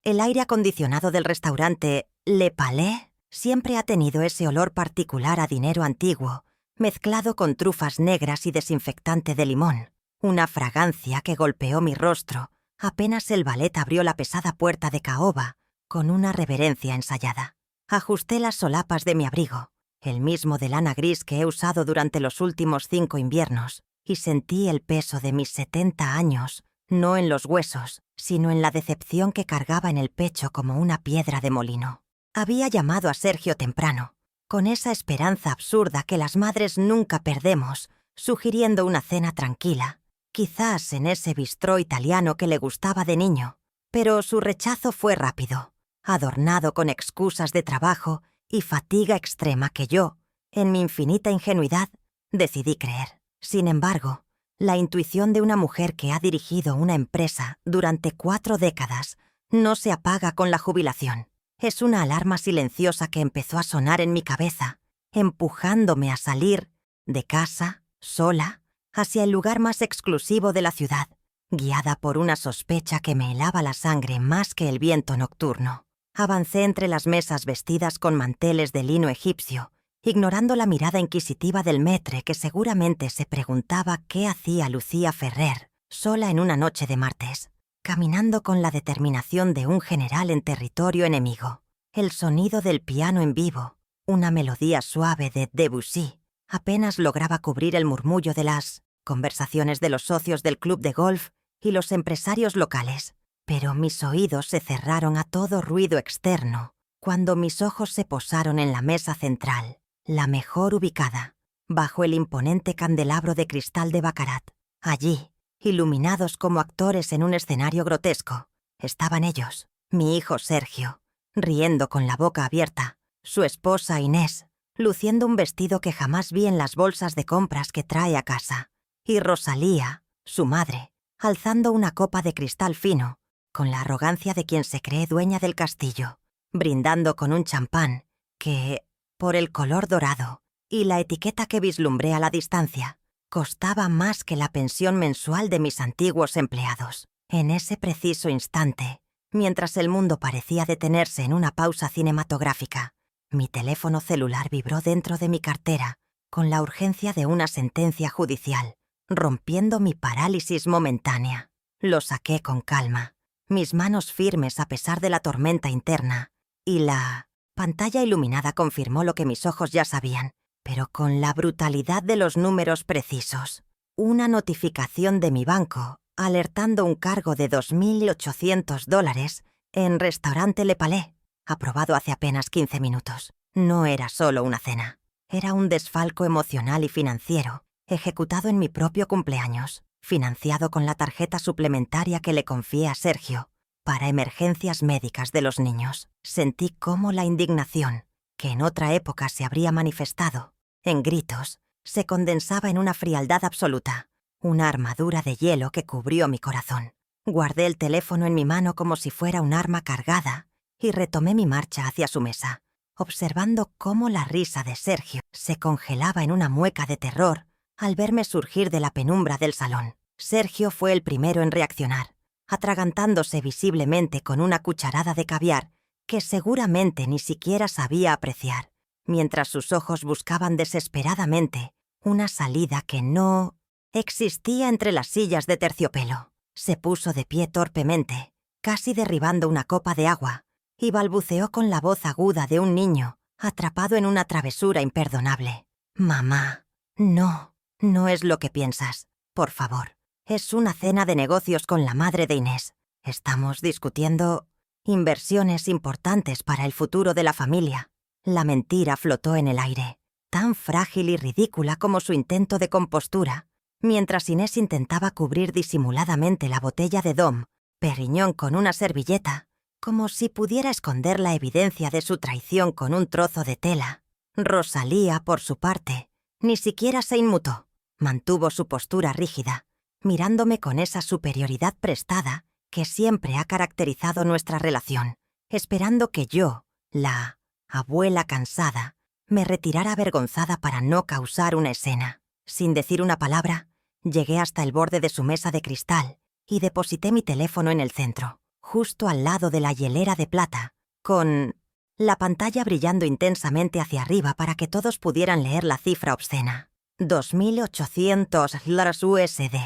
El aire acondicionado del restaurante Le Palais siempre ha tenido ese olor particular a dinero antiguo, mezclado con trufas negras y desinfectante de limón, una fragancia que golpeó mi rostro apenas el valet abrió la pesada puerta de caoba con una reverencia ensayada. Ajusté las solapas de mi abrigo, el mismo de lana gris que he usado durante los últimos 5 inviernos, y sentí el peso de mis 70 años, no en los huesos, sino en la decepción que cargaba en el pecho como una piedra de molino. Había llamado a Sergio temprano, con esa esperanza absurda que las madres nunca perdemos, sugiriendo una cena tranquila, quizás en ese bistró italiano que le gustaba de niño, pero su rechazo fue rápido, adornado con excusas de trabajo y fatiga extrema que yo, en mi infinita ingenuidad, decidí creer. Sin embargo, la intuición de una mujer que ha dirigido una empresa durante 4 décadas no se apaga con la jubilación. Es una alarma silenciosa que empezó a sonar en mi cabeza, empujándome a salir de casa, sola, hacia el lugar más exclusivo de la ciudad, guiada por una sospecha que me helaba la sangre más que el viento nocturno. Avancé entre las mesas vestidas con manteles de lino egipcio, ignorando la mirada inquisitiva del maître que seguramente se preguntaba qué hacía Lucía Ferrer, sola en una noche de martes, caminando con la determinación de un general en territorio enemigo. El sonido del piano en vivo, una melodía suave de Debussy, apenas lograba cubrir el murmullo de las conversaciones de los socios del club de golf y los empresarios locales, pero mis oídos se cerraron a todo ruido externo cuando mis ojos se posaron en la mesa central, la mejor ubicada, bajo el imponente candelabro de cristal de Baccarat. Allí, iluminados como actores en un escenario grotesco, estaban ellos, mi hijo Sergio, riendo con la boca abierta, su esposa Inés, luciendo un vestido que jamás vi en las bolsas de compras que trae a casa, y Rosalía, su madre, alzando una copa de cristal fino, con la arrogancia de quien se cree dueña del castillo, brindando con un champán que, por el color dorado y la etiqueta que vislumbré a la distancia, costaba más que la pensión mensual de mis antiguos empleados. En ese preciso instante, mientras el mundo parecía detenerse en una pausa cinematográfica, mi teléfono celular vibró dentro de mi cartera con la urgencia de una sentencia judicial, rompiendo mi parálisis momentánea. Lo saqué con calma, mis manos firmes a pesar de la tormenta interna, y la pantalla iluminada confirmó lo que mis ojos ya sabían, pero con la brutalidad de los números precisos. Una notificación de mi banco, alertando un cargo de $2.800 en Restaurante Le Palais, aprobado hace apenas 15 minutos. No era solo una cena, era un desfalco emocional y financiero, ejecutado en mi propio cumpleaños, financiado con la tarjeta suplementaria que le confié a Sergio para emergencias médicas de los niños. Sentí cómo la indignación, que en otra época se habría manifestado en gritos, se condensaba en una frialdad absoluta, una armadura de hielo que cubrió mi corazón. Guardé el teléfono en mi mano como si fuera un arma cargada y retomé mi marcha hacia su mesa, observando cómo la risa de Sergio se congelaba en una mueca de terror al verme surgir de la penumbra del salón. Sergio fue el primero en reaccionar, atragantándose visiblemente con una cucharada de caviar que seguramente ni siquiera sabía apreciar, mientras sus ojos buscaban desesperadamente una salida que no existía entre las sillas de terciopelo. Se puso de pie torpemente, casi derribando una copa de agua, y balbuceó con la voz aguda de un niño atrapado en una travesura imperdonable. «Mamá, no es lo que piensas. Por favor, es una cena de negocios con la madre de Inés. Estamos discutiendo inversiones importantes para el futuro de la familia». La mentira flotó en el aire, tan frágil y ridícula como su intento de compostura, mientras Inés intentaba cubrir disimuladamente la botella de Dom Perignon con una servilleta, como si pudiera esconder la evidencia de su traición con un trozo de tela. Rosalía, por su parte, ni siquiera se inmutó. Mantuvo su postura rígida, mirándome con esa superioridad prestada que siempre ha caracterizado nuestra relación, esperando que yo, la abuela cansada, me retirara avergonzada para no causar una escena. Sin decir una palabra, llegué hasta el borde de su mesa de cristal y deposité mi teléfono en el centro, justo al lado de la hielera de plata, con la pantalla brillando intensamente hacia arriba para que todos pudieran leer la cifra obscena. 2.800 USD.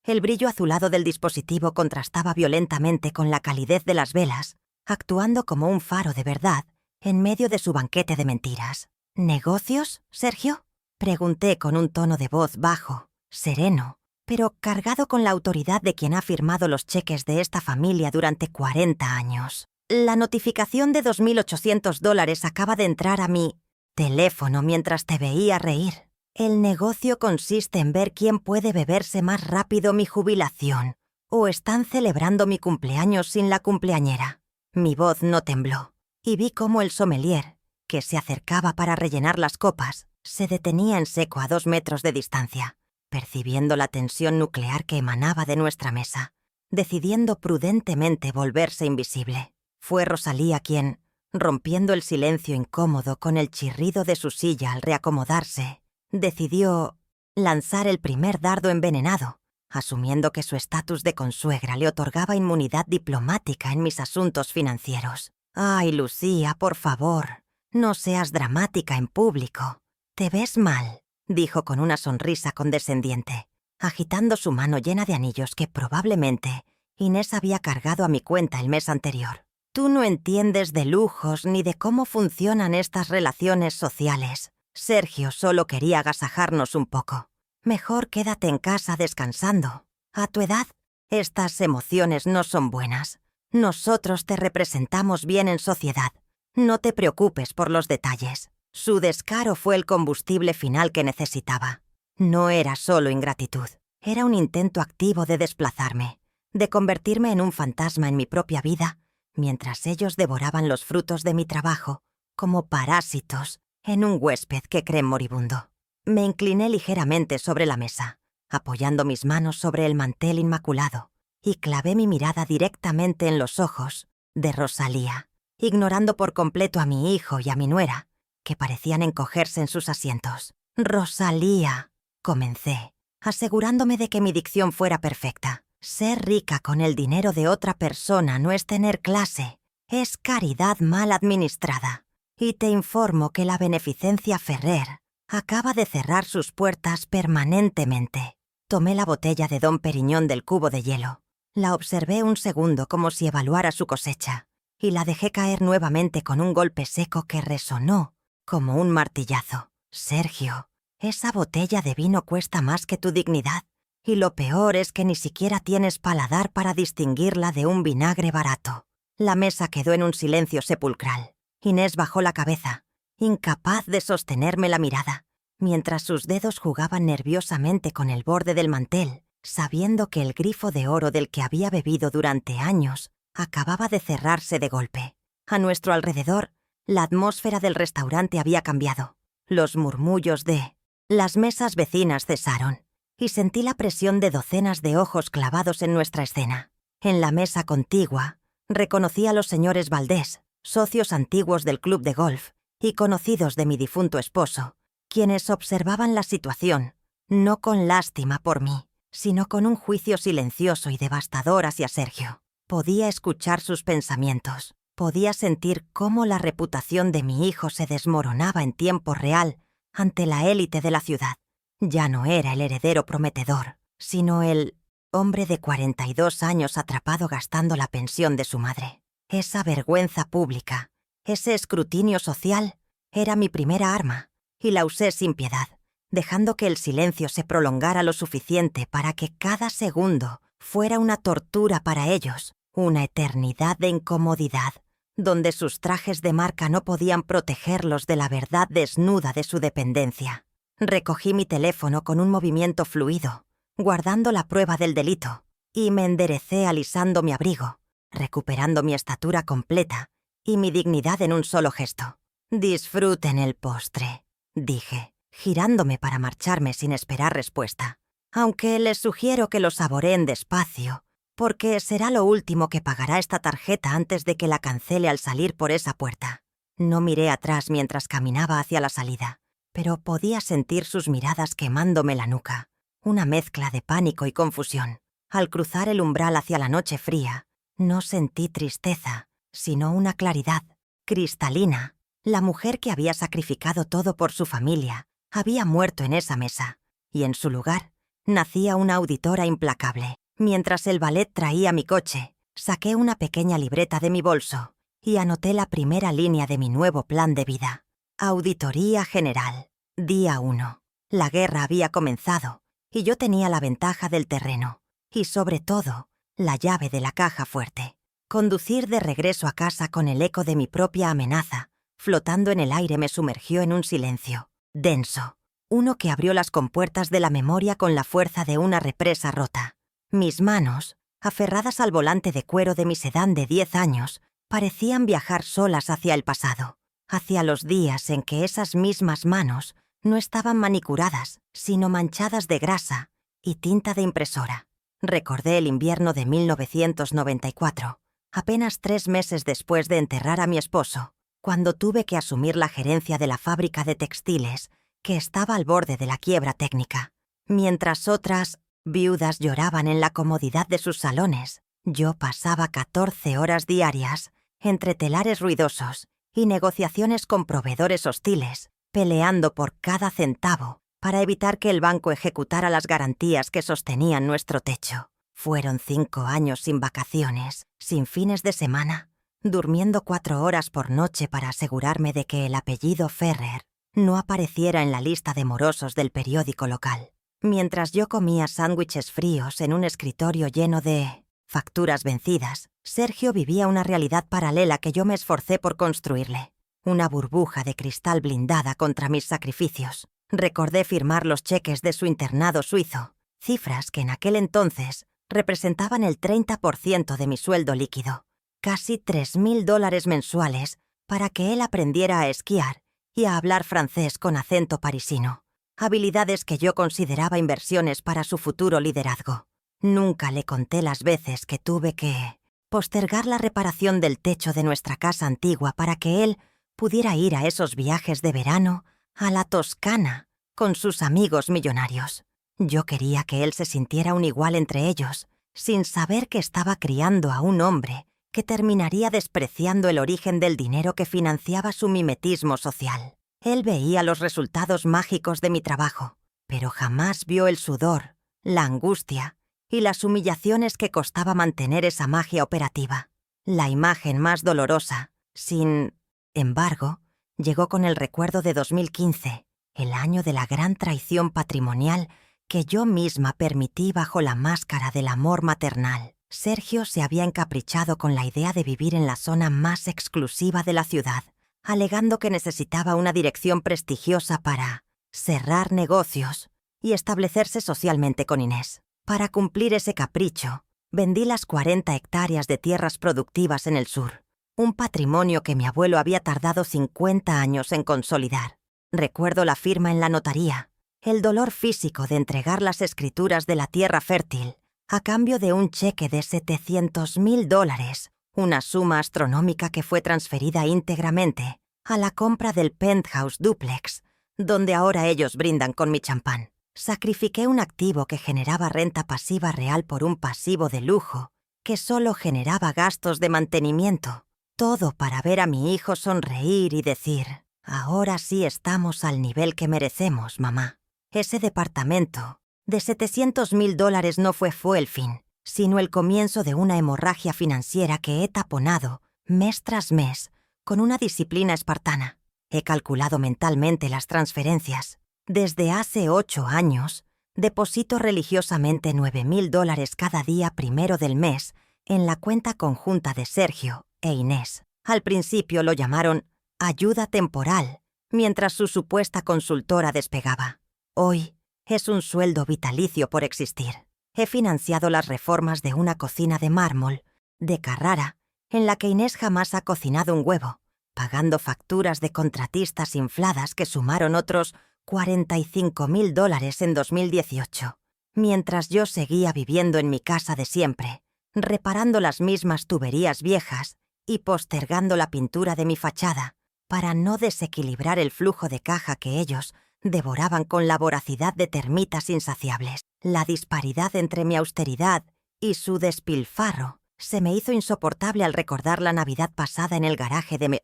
El brillo azulado del dispositivo contrastaba violentamente con la calidez de las velas, actuando como un faro de verdad en medio de su banquete de mentiras. ¿Negocios, Sergio? Pregunté con un tono de voz bajo, sereno, pero cargado con la autoridad de quien ha firmado los cheques de esta familia durante 40 años. La notificación de $2.800 acaba de entrar a mi teléfono mientras te veía reír. El negocio consiste en ver quién puede beberse más rápido mi jubilación, o están celebrando mi cumpleaños sin la cumpleañera. Mi voz no tembló, y vi cómo el sommelier, que se acercaba para rellenar las copas, se detenía en seco a 2 metros de distancia, percibiendo la tensión nuclear que emanaba de nuestra mesa, decidiendo prudentemente volverse invisible. Fue Rosalía quien, rompiendo el silencio incómodo con el chirrido de su silla al reacomodarse, decidió lanzar el primer dardo envenenado, asumiendo que su estatus de consuegra le otorgaba inmunidad diplomática en mis asuntos financieros. «Ay, Lucía, por favor, no seas dramática en público. Te ves mal», dijo con una sonrisa condescendiente, agitando su mano llena de anillos que probablemente Inés había cargado a mi cuenta el mes anterior. «Tú no entiendes de lujos ni de cómo funcionan estas relaciones sociales. Sergio solo quería agasajarnos un poco. Mejor quédate en casa descansando. A tu edad, estas emociones no son buenas. Nosotros te representamos bien en sociedad. No te preocupes por los detalles». Su descaro fue el combustible final que necesitaba. No era solo ingratitud. Era un intento activo de desplazarme, de convertirme en un fantasma en mi propia vida, mientras ellos devoraban los frutos de mi trabajo, como parásitos, en un huésped que creen moribundo. Me incliné ligeramente sobre la mesa, apoyando mis manos sobre el mantel inmaculado, y clavé mi mirada directamente en los ojos de Rosalía, ignorando por completo a mi hijo y a mi nuera, que parecían encogerse en sus asientos. «Rosalía», comencé, asegurándome de que mi dicción fuera perfecta. «Ser rica con el dinero de otra persona no es tener clase, es caridad mal administrada. Y te informo que la beneficencia Ferrer acaba de cerrar sus puertas permanentemente». Tomé la botella de Dom Periñón del cubo de hielo. La observé un segundo como si evaluara su cosecha, y la dejé caer nuevamente con un golpe seco que resonó como un martillazo. «Sergio, esa botella de vino cuesta más que tu dignidad, y lo peor es que ni siquiera tienes paladar para distinguirla de un vinagre barato». La mesa quedó en un silencio sepulcral. Inés bajó la cabeza, incapaz de sostenerme la mirada, mientras sus dedos jugaban nerviosamente con el borde del mantel, sabiendo que el grifo de oro del que había bebido durante años acababa de cerrarse de golpe. A nuestro alrededor, la atmósfera del restaurante había cambiado. Los murmullos de las mesas vecinas cesaron, y sentí la presión de docenas de ojos clavados en nuestra escena. En la mesa contigua, reconocí a los señores Valdés, socios antiguos del club de golf y conocidos de mi difunto esposo, quienes observaban la situación, no con lástima por mí, sino con un juicio silencioso y devastador hacia Sergio. Podía escuchar sus pensamientos. Podía sentir cómo la reputación de mi hijo se desmoronaba en tiempo real ante la élite de la ciudad. Ya no era el heredero prometedor, sino el hombre de 42 años atrapado gastando la pensión de su madre. Esa vergüenza pública, ese escrutinio social, era mi primera arma, y la usé sin piedad, dejando que el silencio se prolongara lo suficiente para que cada segundo fuera una tortura para ellos, una eternidad de incomodidad, donde sus trajes de marca no podían protegerlos de la verdad desnuda de su dependencia. Recogí mi teléfono con un movimiento fluido, guardando la prueba del delito, y me enderecé alisando mi abrigo, recuperando mi estatura completa y mi dignidad en un solo gesto. «Disfruten el postre», dije, girándome para marcharme sin esperar respuesta. «Aunque les sugiero que lo saboreen despacio, porque será lo último que pagará esta tarjeta antes de que la cancele al salir por esa puerta». No miré atrás mientras caminaba hacia la salida, pero podía sentir sus miradas quemándome la nuca, una mezcla de pánico y confusión. Al cruzar el umbral hacia la noche fría, No sentí tristeza, sino una claridad cristalina. La mujer que había sacrificado todo por su familia había muerto en esa mesa, y en su lugar nacía una auditora implacable. Mientras el ballet traía mi coche, saqué una pequeña libreta de mi bolso y anoté la primera línea de mi nuevo plan de vida. Auditoría General. Día 1. La guerra había comenzado y yo tenía la ventaja del terreno y, sobre todo, la llave de la caja fuerte. Conducir de regreso a casa con el eco de mi propia amenaza flotando en el aire me sumergió en un silencio denso, uno que abrió las compuertas de la memoria con la fuerza de una represa rota. Mis manos, aferradas al volante de cuero de mi sedán de 10 años, parecían viajar solas hacia el pasado, hacia los días en que esas mismas manos no estaban manicuradas, sino manchadas de grasa y tinta de impresora. Recordé el invierno de 1994, apenas 3 meses después de enterrar a mi esposo, cuando tuve que asumir la gerencia de la fábrica de textiles que estaba al borde de la quiebra técnica. Mientras otras viudas lloraban en la comodidad de sus salones, yo pasaba 14 horas diarias entre telares ruidosos y negociaciones con proveedores hostiles, peleando por cada centavo para evitar que el banco ejecutara las garantías que sostenían nuestro techo. Fueron 5 años sin vacaciones, sin fines de semana, durmiendo 4 horas por noche para asegurarme de que el apellido Ferrer no apareciera en la lista de morosos del periódico local. Mientras yo comía sándwiches fríos en un escritorio lleno de facturas vencidas, Sergio vivía una realidad paralela que yo me esforcé por construirle. Una burbuja de cristal blindada contra mis sacrificios. Recordé firmar los cheques de su internado suizo, cifras que en aquel entonces representaban el 30% de mi sueldo líquido. Casi $3.000 mensuales para que él aprendiera a esquiar y a hablar francés con acento parisino. Habilidades que yo consideraba inversiones para su futuro liderazgo. Nunca le conté las veces que tuve que postergar la reparación del techo de nuestra casa antigua para que él pudiera ir a esos viajes de verano a la Toscana con sus amigos millonarios. Yo quería que él se sintiera un igual entre ellos, sin saber que estaba criando a un hombre que terminaría despreciando el origen del dinero que financiaba su mimetismo social. Él veía los resultados mágicos de mi trabajo, pero jamás vio el sudor, la angustia y las humillaciones que costaba mantener esa magia operativa. La imagen más dolorosa, sin embargo, llegó con el recuerdo de 2015, el año de la gran traición patrimonial que yo misma permití bajo la máscara del amor maternal. Sergio se había encaprichado con la idea de vivir en la zona más exclusiva de la ciudad, alegando que necesitaba una dirección prestigiosa para cerrar negocios y establecerse socialmente con Inés. Para cumplir ese capricho, vendí las 40 hectáreas de tierras productivas en el sur, un patrimonio que mi abuelo había tardado 50 años en consolidar. Recuerdo la firma en la notaría, el dolor físico de entregar las escrituras de la tierra fértil a cambio de un cheque de $700.000, una suma astronómica que fue transferida íntegramente a la compra del penthouse dúplex, donde ahora ellos brindan con mi champán. Sacrifiqué un activo que generaba renta pasiva real por un pasivo de lujo que solo generaba gastos de mantenimiento. Todo para ver a mi hijo sonreír y decir: ahora sí estamos al nivel que merecemos, mamá. Ese departamento de $700.000 no fue el fin, sino el comienzo de una hemorragia financiera que he taponado mes tras mes con una disciplina espartana. He calculado mentalmente las transferencias. Desde hace 8 años, deposito religiosamente $9.000 cada día primero del mes en la cuenta conjunta de Sergio e Inés. Al principio lo llamaron ayuda temporal, mientras su supuesta consultora despegaba. Hoy es un sueldo vitalicio por existir. He financiado las reformas de una cocina de mármol de Carrara, en la que Inés jamás ha cocinado un huevo, pagando facturas de contratistas infladas que sumaron otros $45.000 en 2018, mientras yo seguía viviendo en mi casa de siempre, reparando las mismas tuberías viejas y postergando la pintura de mi fachada para no desequilibrar el flujo de caja que ellos devoraban con la voracidad de termitas insaciables. La disparidad entre mi austeridad y su despilfarro Se me hizo insoportable al recordar la Navidad pasada en el garaje de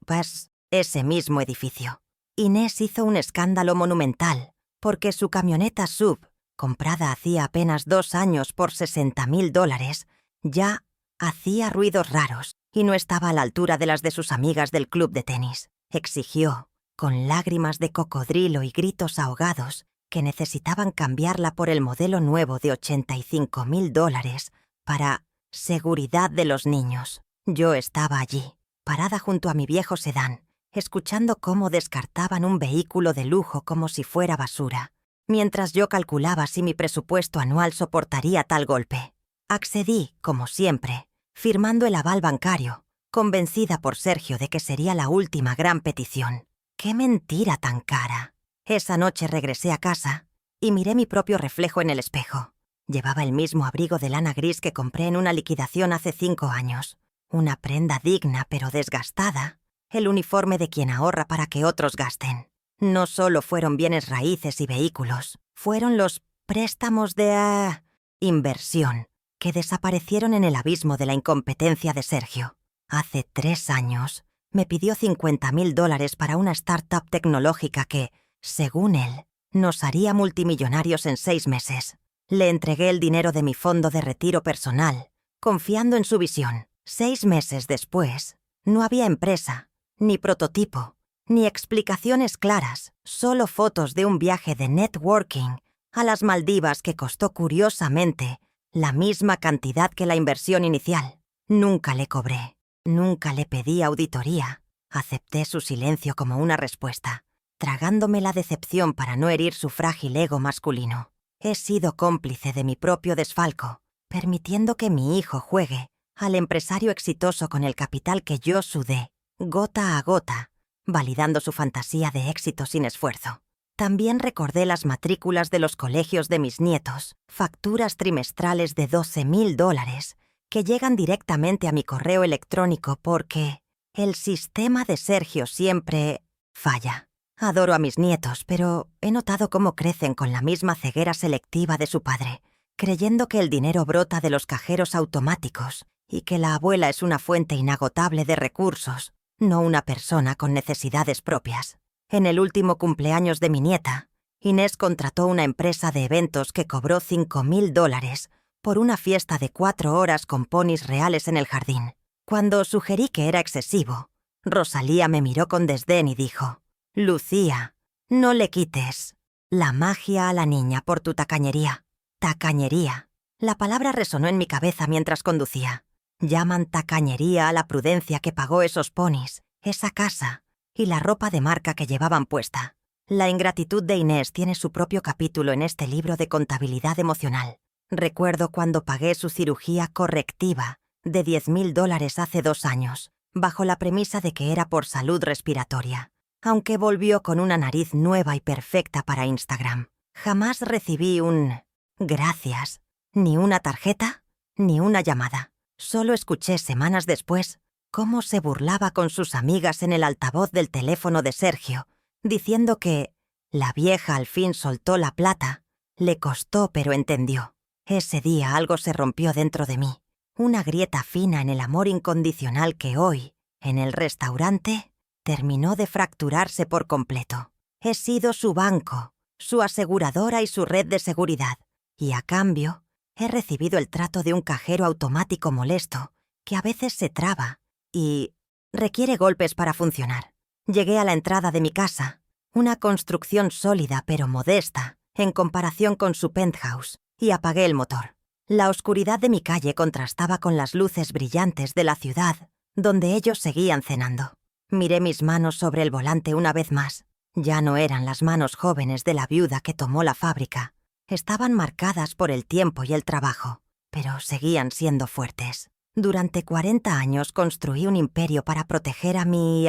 ese mismo edificio. Inés hizo un escándalo monumental porque su camioneta SUV, comprada hacía apenas 2 años por $60,000, ya hacía ruidos raros y no estaba a la altura de las de sus amigas del club de tenis. Exigió, con lágrimas de cocodrilo y gritos ahogados, que necesitaban cambiarla por el modelo nuevo de $85,000 para seguridad de los niños. Yo estaba allí, parada junto a mi viejo sedán, escuchando cómo descartaban un vehículo de lujo como si fuera basura, mientras yo calculaba si mi presupuesto anual soportaría tal golpe. Accedí, como siempre, firmando el aval bancario, convencida por Sergio de que sería la última gran petición. ¡Qué mentira tan cara! Esa noche regresé a casa y miré mi propio reflejo en el espejo. Llevaba el mismo abrigo de lana gris que compré en una liquidación hace 5 años. Una prenda digna pero desgastada. El uniforme de quien ahorra para que otros gasten. No solo fueron bienes raíces y vehículos, fueron los préstamos de inversión que desaparecieron en el abismo de la incompetencia de Sergio. Hace 3 años me pidió $50,000 para una startup tecnológica que, según él, nos haría multimillonarios en 6 meses. Le entregué el dinero de mi fondo de retiro personal, confiando en su visión. 6 meses después, no había empresa, ni prototipo, ni explicaciones claras, solo fotos de un viaje de networking a las Maldivas que costó curiosamente la misma cantidad que la inversión inicial. Nunca le cobré, nunca le pedí auditoría. Acepté su silencio como una respuesta, tragándome la decepción para no herir su frágil ego masculino. He sido cómplice de mi propio desfalco, permitiendo que mi hijo juegue al empresario exitoso con el capital que yo sudé, gota a gota, validando su fantasía de éxito sin esfuerzo. También recordé las matrículas de los colegios de mis nietos, facturas trimestrales de $12,000 que llegan directamente a mi correo electrónico porque el sistema de Sergio siempre falla. Adoro a mis nietos, pero he notado cómo crecen con la misma ceguera selectiva de su padre, creyendo que el dinero brota de los cajeros automáticos y que la abuela es una fuente inagotable de recursos, no una persona con necesidades propias. En el último cumpleaños de mi nieta, Inés contrató una empresa de eventos que cobró $5,000 por una fiesta de 4 horas con ponis reales en el jardín. Cuando sugerí que era excesivo, Rosalía me miró con desdén y dijo: «Lucía, no le quites la magia a la niña por tu tacañería». Tacañería. La palabra resonó en mi cabeza mientras conducía. Llaman tacañería a la prudencia que pagó esos ponis, esa casa y la ropa de marca que llevaban puesta. La ingratitud de Inés tiene su propio capítulo en este libro de contabilidad emocional. Recuerdo cuando pagué su cirugía correctiva de $10,000 hace 2 años, bajo la premisa de que era por salud respiratoria, aunque volvió con una nariz nueva y perfecta para Instagram. Jamás recibí un «gracias», ni una tarjeta, ni una llamada. Solo escuché semanas después cómo se burlaba con sus amigas en el altavoz del teléfono de Sergio, diciendo que la vieja al fin soltó la plata, le costó pero entendió. Ese día algo se rompió dentro de mí, una grieta fina en el amor incondicional que hoy, en el restaurante, terminó de fracturarse por completo. He sido su banco, su aseguradora y su red de seguridad, y a cambio he recibido el trato de un cajero automático molesto que a veces se traba y requiere golpes para funcionar. Llegué a la entrada de mi casa, una construcción sólida pero modesta en comparación con su penthouse, y apagué el motor. La oscuridad de mi calle contrastaba con las luces brillantes de la ciudad, donde ellos seguían cenando. Miré mis manos sobre el volante una vez más. Ya no eran las manos jóvenes de la viuda que tomó la fábrica. Estaban marcadas por el tiempo y el trabajo, pero seguían siendo fuertes. Durante 40 años construí un imperio para proteger a mi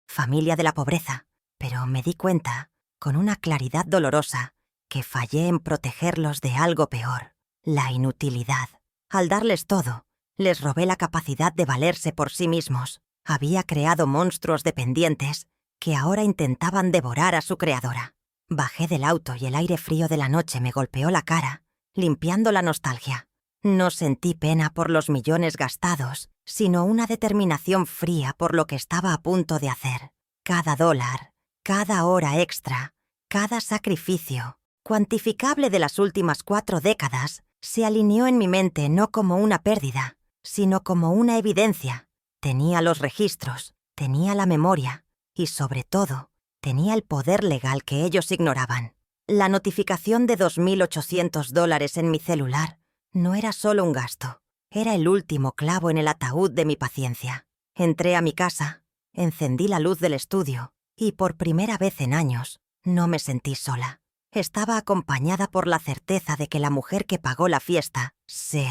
familia de la pobreza, pero me di cuenta, con una claridad dolorosa, que fallé en protegerlos de algo peor, la inutilidad. Al darles todo, les robé la capacidad de valerse por sí mismos. Había creado monstruos dependientes que ahora intentaban devorar a su creadora. Bajé del auto y el aire frío de la noche me golpeó la cara, limpiando la nostalgia. No sentí pena por los millones gastados, sino una determinación fría por lo que estaba a punto de hacer. Cada dólar, cada hora extra, cada sacrificio, cuantificable de las últimas 4 décadas, se alineó en mi mente no como una pérdida, sino como una evidencia. Tenía los registros, tenía la memoria y, sobre todo, tenía el poder legal que ellos ignoraban. La notificación de $2.800 en mi celular no era solo un gasto, era el último clavo en el ataúd de mi paciencia. Entré a mi casa, encendí la luz del estudio y, por primera vez en años, no me sentí sola. Estaba acompañada por la certeza de que la mujer que pagó la fiesta se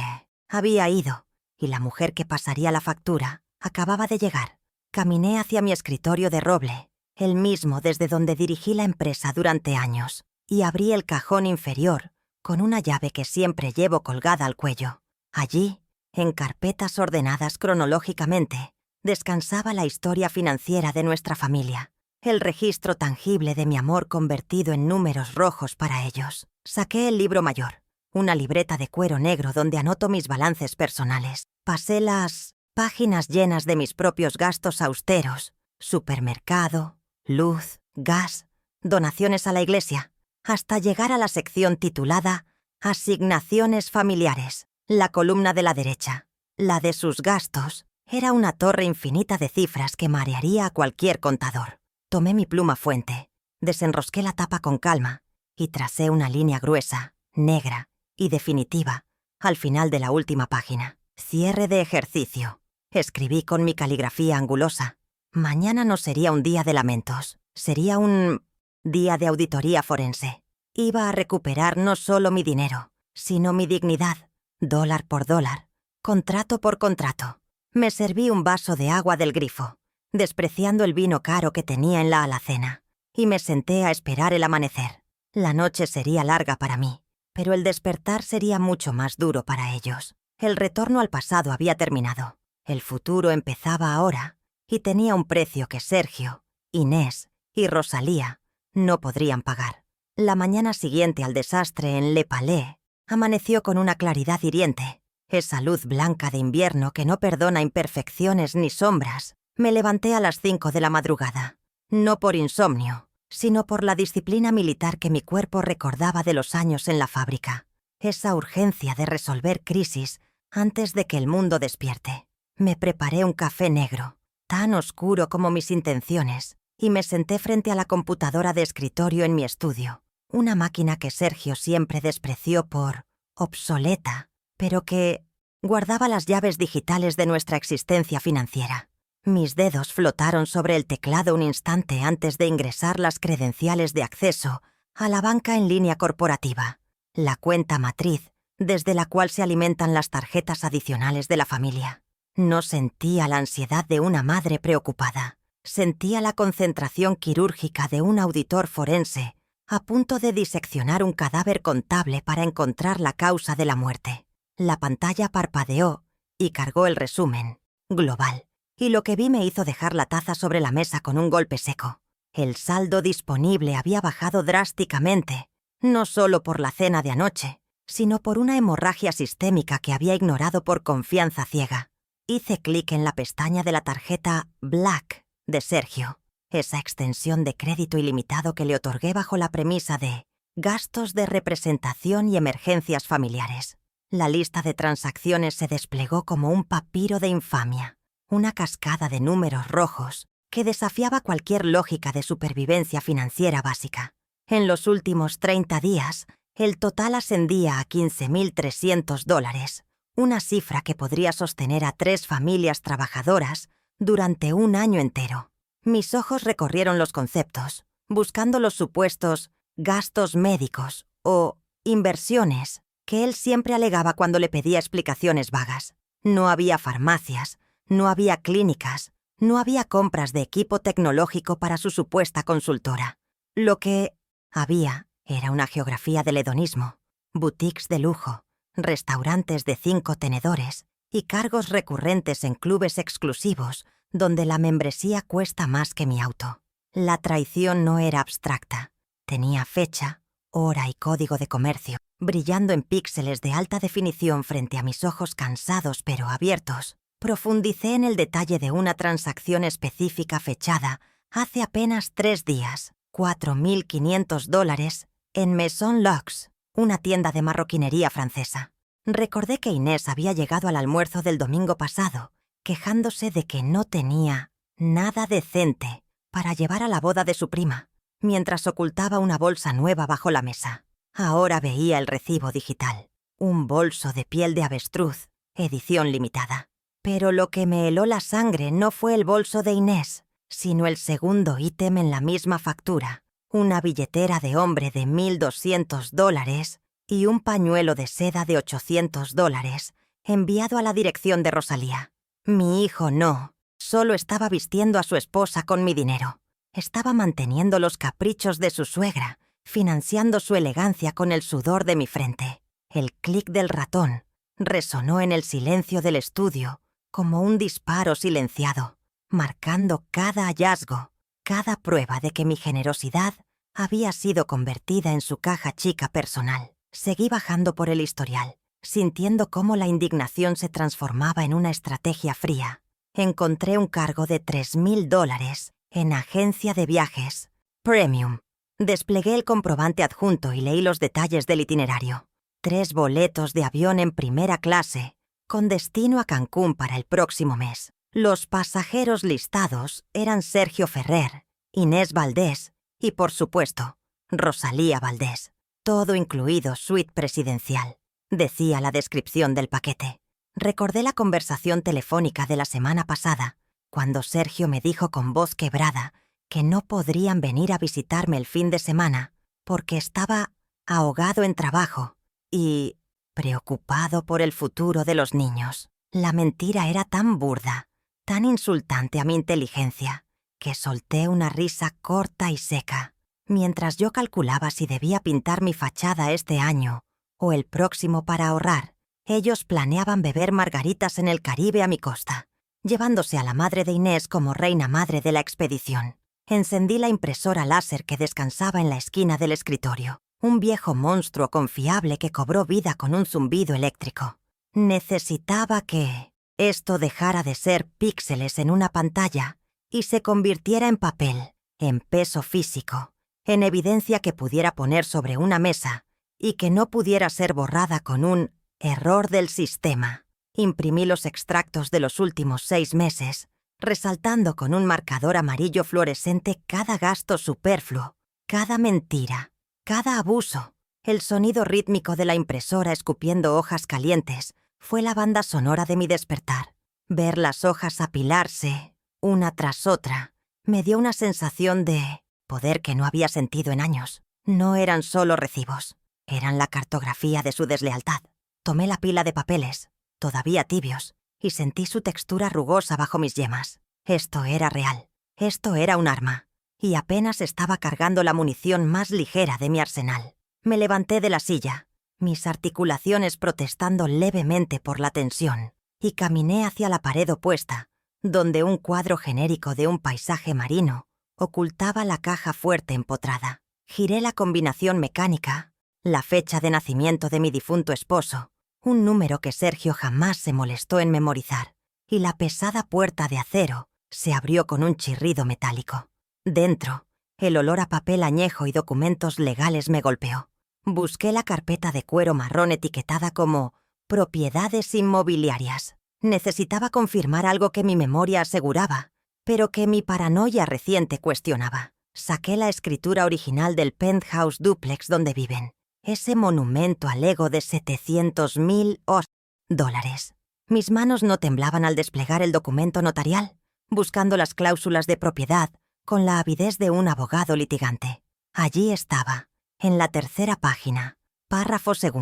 había ido y la mujer que pasaría la factura acababa de llegar. Caminé hacia mi escritorio de roble, el mismo desde donde dirigí la empresa durante años, y abrí el cajón inferior con una llave que siempre llevo colgada al cuello. Allí, en carpetas ordenadas cronológicamente, descansaba la historia financiera de nuestra familia, el registro tangible de mi amor convertido en números rojos para ellos. Saqué el libro mayor, una libreta de cuero negro donde anoto mis balances personales. Pasé las páginas llenas de mis propios gastos austeros: supermercado, luz, gas, donaciones a la iglesia, hasta llegar a la sección titulada Asignaciones familiares. La columna de la derecha, la de sus gastos, era una torre infinita de cifras que marearía a cualquier contador. Tomé mi pluma fuente, desenrosqué la tapa con calma y tracé una línea gruesa, negra y definitiva al final de la última página. Cierre de ejercicio. Escribí con mi caligrafía angulosa. Mañana no sería un día de lamentos, sería un día de auditoría forense. Iba a recuperar no solo mi dinero, sino mi dignidad, dólar por dólar, contrato por contrato. Me serví un vaso de agua del grifo, despreciando el vino caro que tenía en la alacena, y me senté a esperar el amanecer. La noche sería larga para mí, pero el despertar sería mucho más duro para ellos. El retorno al pasado había terminado. El futuro empezaba ahora, y tenía un precio que Sergio, Inés y Rosalía no podrían pagar. La mañana siguiente al desastre en Le Palais amaneció con una claridad hiriente, esa luz blanca de invierno que no perdona imperfecciones ni sombras. Me levanté a las 5 de la madrugada, no por insomnio, sino por la disciplina militar que mi cuerpo recordaba de los años en la fábrica, esa urgencia de resolver crisis antes de que el mundo despierte. Me preparé un café negro, tan oscuro como mis intenciones, y me senté frente a la computadora de escritorio en mi estudio, una máquina que Sergio siempre despreció por obsoleta, pero que guardaba las llaves digitales de nuestra existencia financiera. Mis dedos flotaron sobre el teclado un instante antes de ingresar las credenciales de acceso a la banca en línea corporativa, la cuenta matriz desde la cual se alimentan las tarjetas adicionales de la familia. No sentía la ansiedad de una madre preocupada. Sentía la concentración quirúrgica de un auditor forense a punto de diseccionar un cadáver contable para encontrar la causa de la muerte. La pantalla parpadeó y cargó el resumen global, y lo que vi me hizo dejar la taza sobre la mesa con un golpe seco. El saldo disponible había bajado drásticamente, no solo por la cena de anoche, sino por una hemorragia sistémica que había ignorado por confianza ciega. Hice clic en la pestaña de la tarjeta Black de Sergio, esa extensión de crédito ilimitado que le otorgué bajo la premisa de gastos de representación y emergencias familiares. La lista de transacciones se desplegó como un papiro de infamia, una cascada de números rojos que desafiaba cualquier lógica de supervivencia financiera básica. En los últimos 30 días, el total ascendía a $15.300, una cifra que podría sostener a 3 familias trabajadoras durante un año entero. Mis ojos recorrieron los conceptos, buscando los supuestos gastos médicos o inversiones que él siempre alegaba cuando le pedía explicaciones vagas. No había farmacias, no había clínicas, no había compras de equipo tecnológico para su supuesta consultora. Lo que había era una geografía del hedonismo, boutiques de lujo, restaurantes de 5 tenedores y cargos recurrentes en clubes exclusivos donde la membresía cuesta más que mi auto. La traición no era abstracta, tenía fecha, hora y código de comercio. brillando en píxeles de alta definición frente a mis ojos cansados pero abiertos. Profundicé en el detalle de una transacción específica fechada hace apenas 3 días, $4.500, en Maison Luxe, una tienda de marroquinería francesa. Recordé que Inés había llegado al almuerzo del domingo pasado, quejándose de que no tenía nada decente para llevar a la boda de su prima, mientras ocultaba una bolsa nueva bajo la mesa. Ahora veía el recibo digital, un bolso de piel de avestruz, edición limitada. Pero lo que me heló la sangre no fue el bolso de Inés, sino el segundo ítem en la misma factura, una billetera de hombre de $1.200 y un pañuelo de seda de $800, enviado a la dirección de Rosalía. Mi hijo no, solo estaba vistiendo a su esposa con mi dinero. Estaba manteniendo los caprichos de su suegra, financiando su elegancia con el sudor de mi frente. El clic del ratón resonó en el silencio del estudio como un disparo silenciado, marcando cada hallazgo, cada prueba de que mi generosidad había sido convertida en su caja chica personal. Seguí bajando por el historial, sintiendo cómo la indignación se transformaba en una estrategia fría. Encontré un cargo de $3.000 en agencia de viajes Premium. Desplegué el comprobante adjunto y leí los detalles del itinerario. 3 boletos de avión en primera clase, con destino a Cancún para el próximo mes. Los pasajeros listados eran Sergio Ferrer, Inés Valdés y, por supuesto, Rosalía Valdés. Todo incluido suite presidencial, decía la descripción del paquete. Recordé la conversación telefónica de la semana pasada, cuando Sergio me dijo con voz quebrada que no podrían venir a visitarme el fin de semana porque estaba ahogado en trabajo y preocupado por el futuro de los niños. La mentira era tan burda, tan insultante a mi inteligencia, que solté una risa corta y seca, mientras yo calculaba si debía pintar mi fachada este año o el próximo para ahorrar. Ellos planeaban beber margaritas en el Caribe a mi costa, llevándose a la madre de Inés como reina madre de la expedición. Encendí la impresora láser que descansaba en la esquina del escritorio, un viejo monstruo confiable que cobró vida con un zumbido eléctrico. Necesitaba que esto dejara de ser píxeles en una pantalla y se convirtiera en papel, en peso físico, en evidencia que pudiera poner sobre una mesa y que no pudiera ser borrada con un error del sistema. Imprimí los extractos de los últimos 6 meses, resaltando con un marcador amarillo fluorescente cada gasto superfluo, cada mentira, cada abuso. El sonido rítmico de la impresora escupiendo hojas calientes fue la banda sonora de mi despertar. Ver las hojas apilarse, una tras otra, me dio una sensación de poder que no había sentido en años. No eran solo recibos, eran la cartografía de su deslealtad. Tomé la pila de papeles, todavía tibios, y sentí su textura rugosa bajo mis yemas. Esto era real. Esto era un arma. Y apenas estaba cargando la munición más ligera de mi arsenal. Me levanté de la silla, mis articulaciones protestando levemente por la tensión, y caminé hacia la pared opuesta, donde un cuadro genérico de un paisaje marino ocultaba la caja fuerte empotrada. Giré la combinación mecánica, la fecha de nacimiento de mi difunto esposo, un número que Sergio jamás se molestó en memorizar, y la pesada puerta de acero se abrió con un chirrido metálico. Dentro, el olor a papel añejo y documentos legales me golpeó. Busqué la carpeta de cuero marrón etiquetada como propiedades inmobiliarias. Necesitaba confirmar algo que mi memoria aseguraba, pero que mi paranoia reciente cuestionaba. Saqué la escritura original del penthouse dúplex donde viven, ese monumento al ego de $700.000. Mis manos no temblaban al desplegar el documento notarial, buscando las cláusulas de propiedad con la avidez de un abogado litigante. Allí estaba, en la 3ª página, párrafo 2,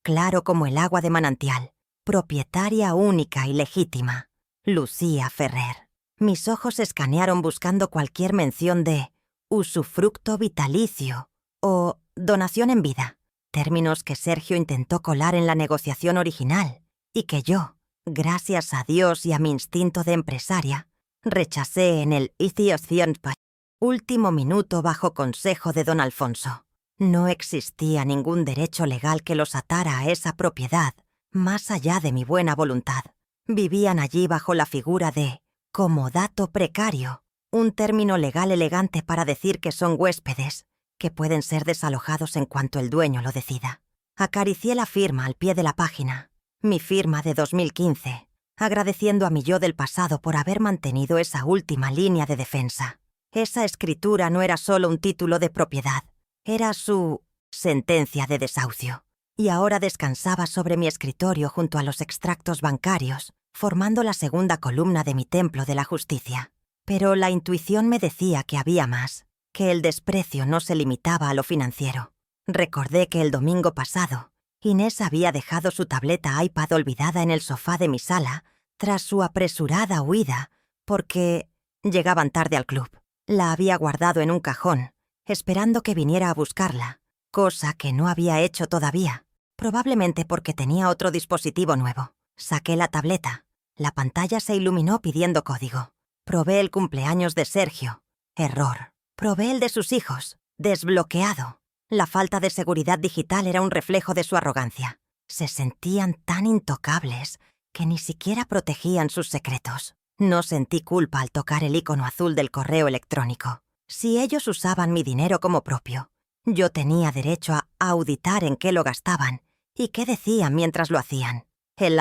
claro como el agua de manantial, propietaria única y legítima, Lucía Ferrer. Mis ojos escanearon buscando cualquier mención de usufructo vitalicio o donación en vida, términos que Sergio intentó colar en la negociación original y que yo, gracias a Dios y a mi instinto de empresaria, rechacé en el último minuto bajo consejo de don Alfonso. No existía ningún derecho legal que los atara a esa propiedad, más allá de mi buena voluntad. Vivían allí bajo la figura de comodato precario, un término legal elegante para decir que son huéspedes, que pueden ser desalojados en cuanto el dueño lo decida. Acaricié la firma al pie de la página, mi firma de 2015, agradeciendo a mi yo del pasado por haber mantenido esa última línea de defensa. Esa escritura no era solo un título de propiedad, era su sentencia de desahucio. Y ahora descansaba sobre mi escritorio junto a los extractos bancarios, formando la segunda columna de mi templo de la justicia. Pero la intuición me decía que había más, que el desprecio no se limitaba a lo financiero. Recordé que el domingo pasado, Inés había dejado su tableta iPad olvidada en el sofá de mi sala tras su apresurada huida, porque llegaban tarde al club. La había guardado en un cajón, esperando que viniera a buscarla, cosa que no había hecho todavía, probablemente porque tenía otro dispositivo nuevo. Saqué la tableta. La pantalla se iluminó pidiendo código. Probé el cumpleaños de Sergio. Error. Probé el de sus hijos. Desbloqueado. La falta de seguridad digital era un reflejo de su arrogancia. Se sentían tan intocables que ni siquiera protegían sus secretos. No sentí culpa al tocar el icono azul del correo electrónico. Si ellos usaban mi dinero como propio, yo tenía derecho a auditar en qué lo gastaban y qué decían mientras lo hacían. El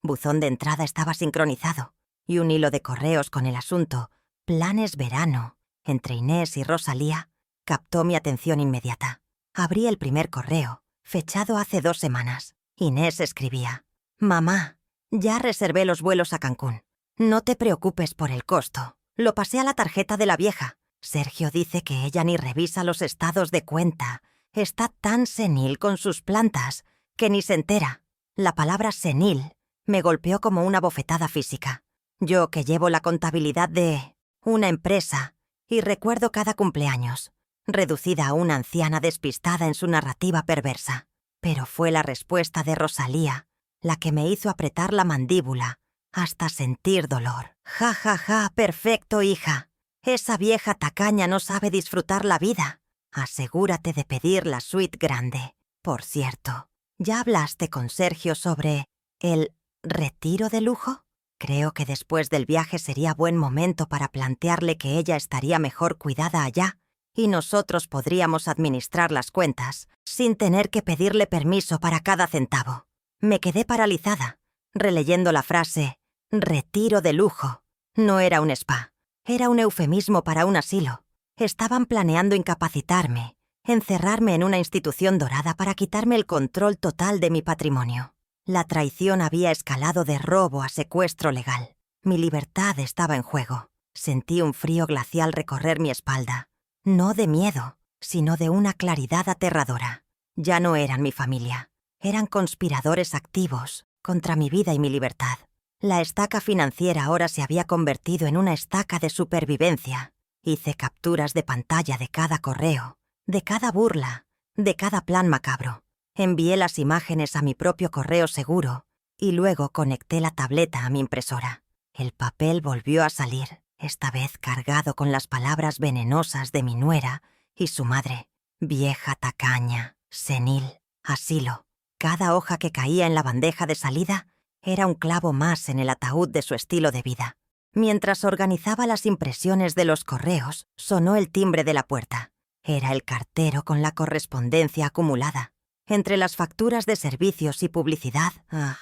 buzón de entrada estaba sincronizado y un hilo de correos con el asunto «Planes verano» entre Inés y Rosalía captó mi atención inmediata. Abrí el primer correo, fechado hace 2 semanas. Inés escribía: «Mamá, ya reservé los vuelos a Cancún. No te preocupes por el costo. Lo pasé a la tarjeta de la vieja. Sergio dice que ella ni revisa los estados de cuenta. Está tan senil con sus plantas que ni se entera». La palabra senil me golpeó como una bofetada física. Yo que llevo la contabilidad de una empresa y recuerdo cada cumpleaños, reducida a una anciana despistada en su narrativa perversa. Pero fue la respuesta de Rosalía la que me hizo apretar la mandíbula hasta sentir dolor. «Ja, ja, ja, perfecto, hija. Esa vieja tacaña no sabe disfrutar la vida. Asegúrate de pedir la suite grande. Por cierto, ¿ya hablaste con Sergio sobre el retiro de lujo? Creo que después del viaje sería buen momento para plantearle que ella estaría mejor cuidada allá y nosotros podríamos administrar las cuentas sin tener que pedirle permiso para cada centavo». Me quedé paralizada, releyendo la frase «retiro de lujo». No era un spa, era un eufemismo para un asilo. Estaban planeando incapacitarme, encerrarme en una institución dorada para quitarme el control total de mi patrimonio. La traición había escalado de robo a secuestro legal. Mi libertad estaba en juego. Sentí un frío glacial recorrer mi espalda. No de miedo, sino de una claridad aterradora. Ya no eran mi familia. Eran conspiradores activos contra mi vida y mi libertad. La estaca financiera ahora se había convertido en una estaca de supervivencia. Hice capturas de pantalla de cada correo, de cada burla, de cada plan macabro. Envié las imágenes a mi propio correo seguro y luego conecté la tableta a mi impresora. El papel volvió a salir, esta vez cargado con las palabras venenosas de mi nuera y su madre. Vieja tacaña, senil, asilo. Cada hoja que caía en la bandeja de salida era un clavo más en el ataúd de su estilo de vida. Mientras organizaba las impresiones de los correos, sonó el timbre de la puerta. Era el cartero con la correspondencia acumulada. Entre las facturas de servicios y publicidad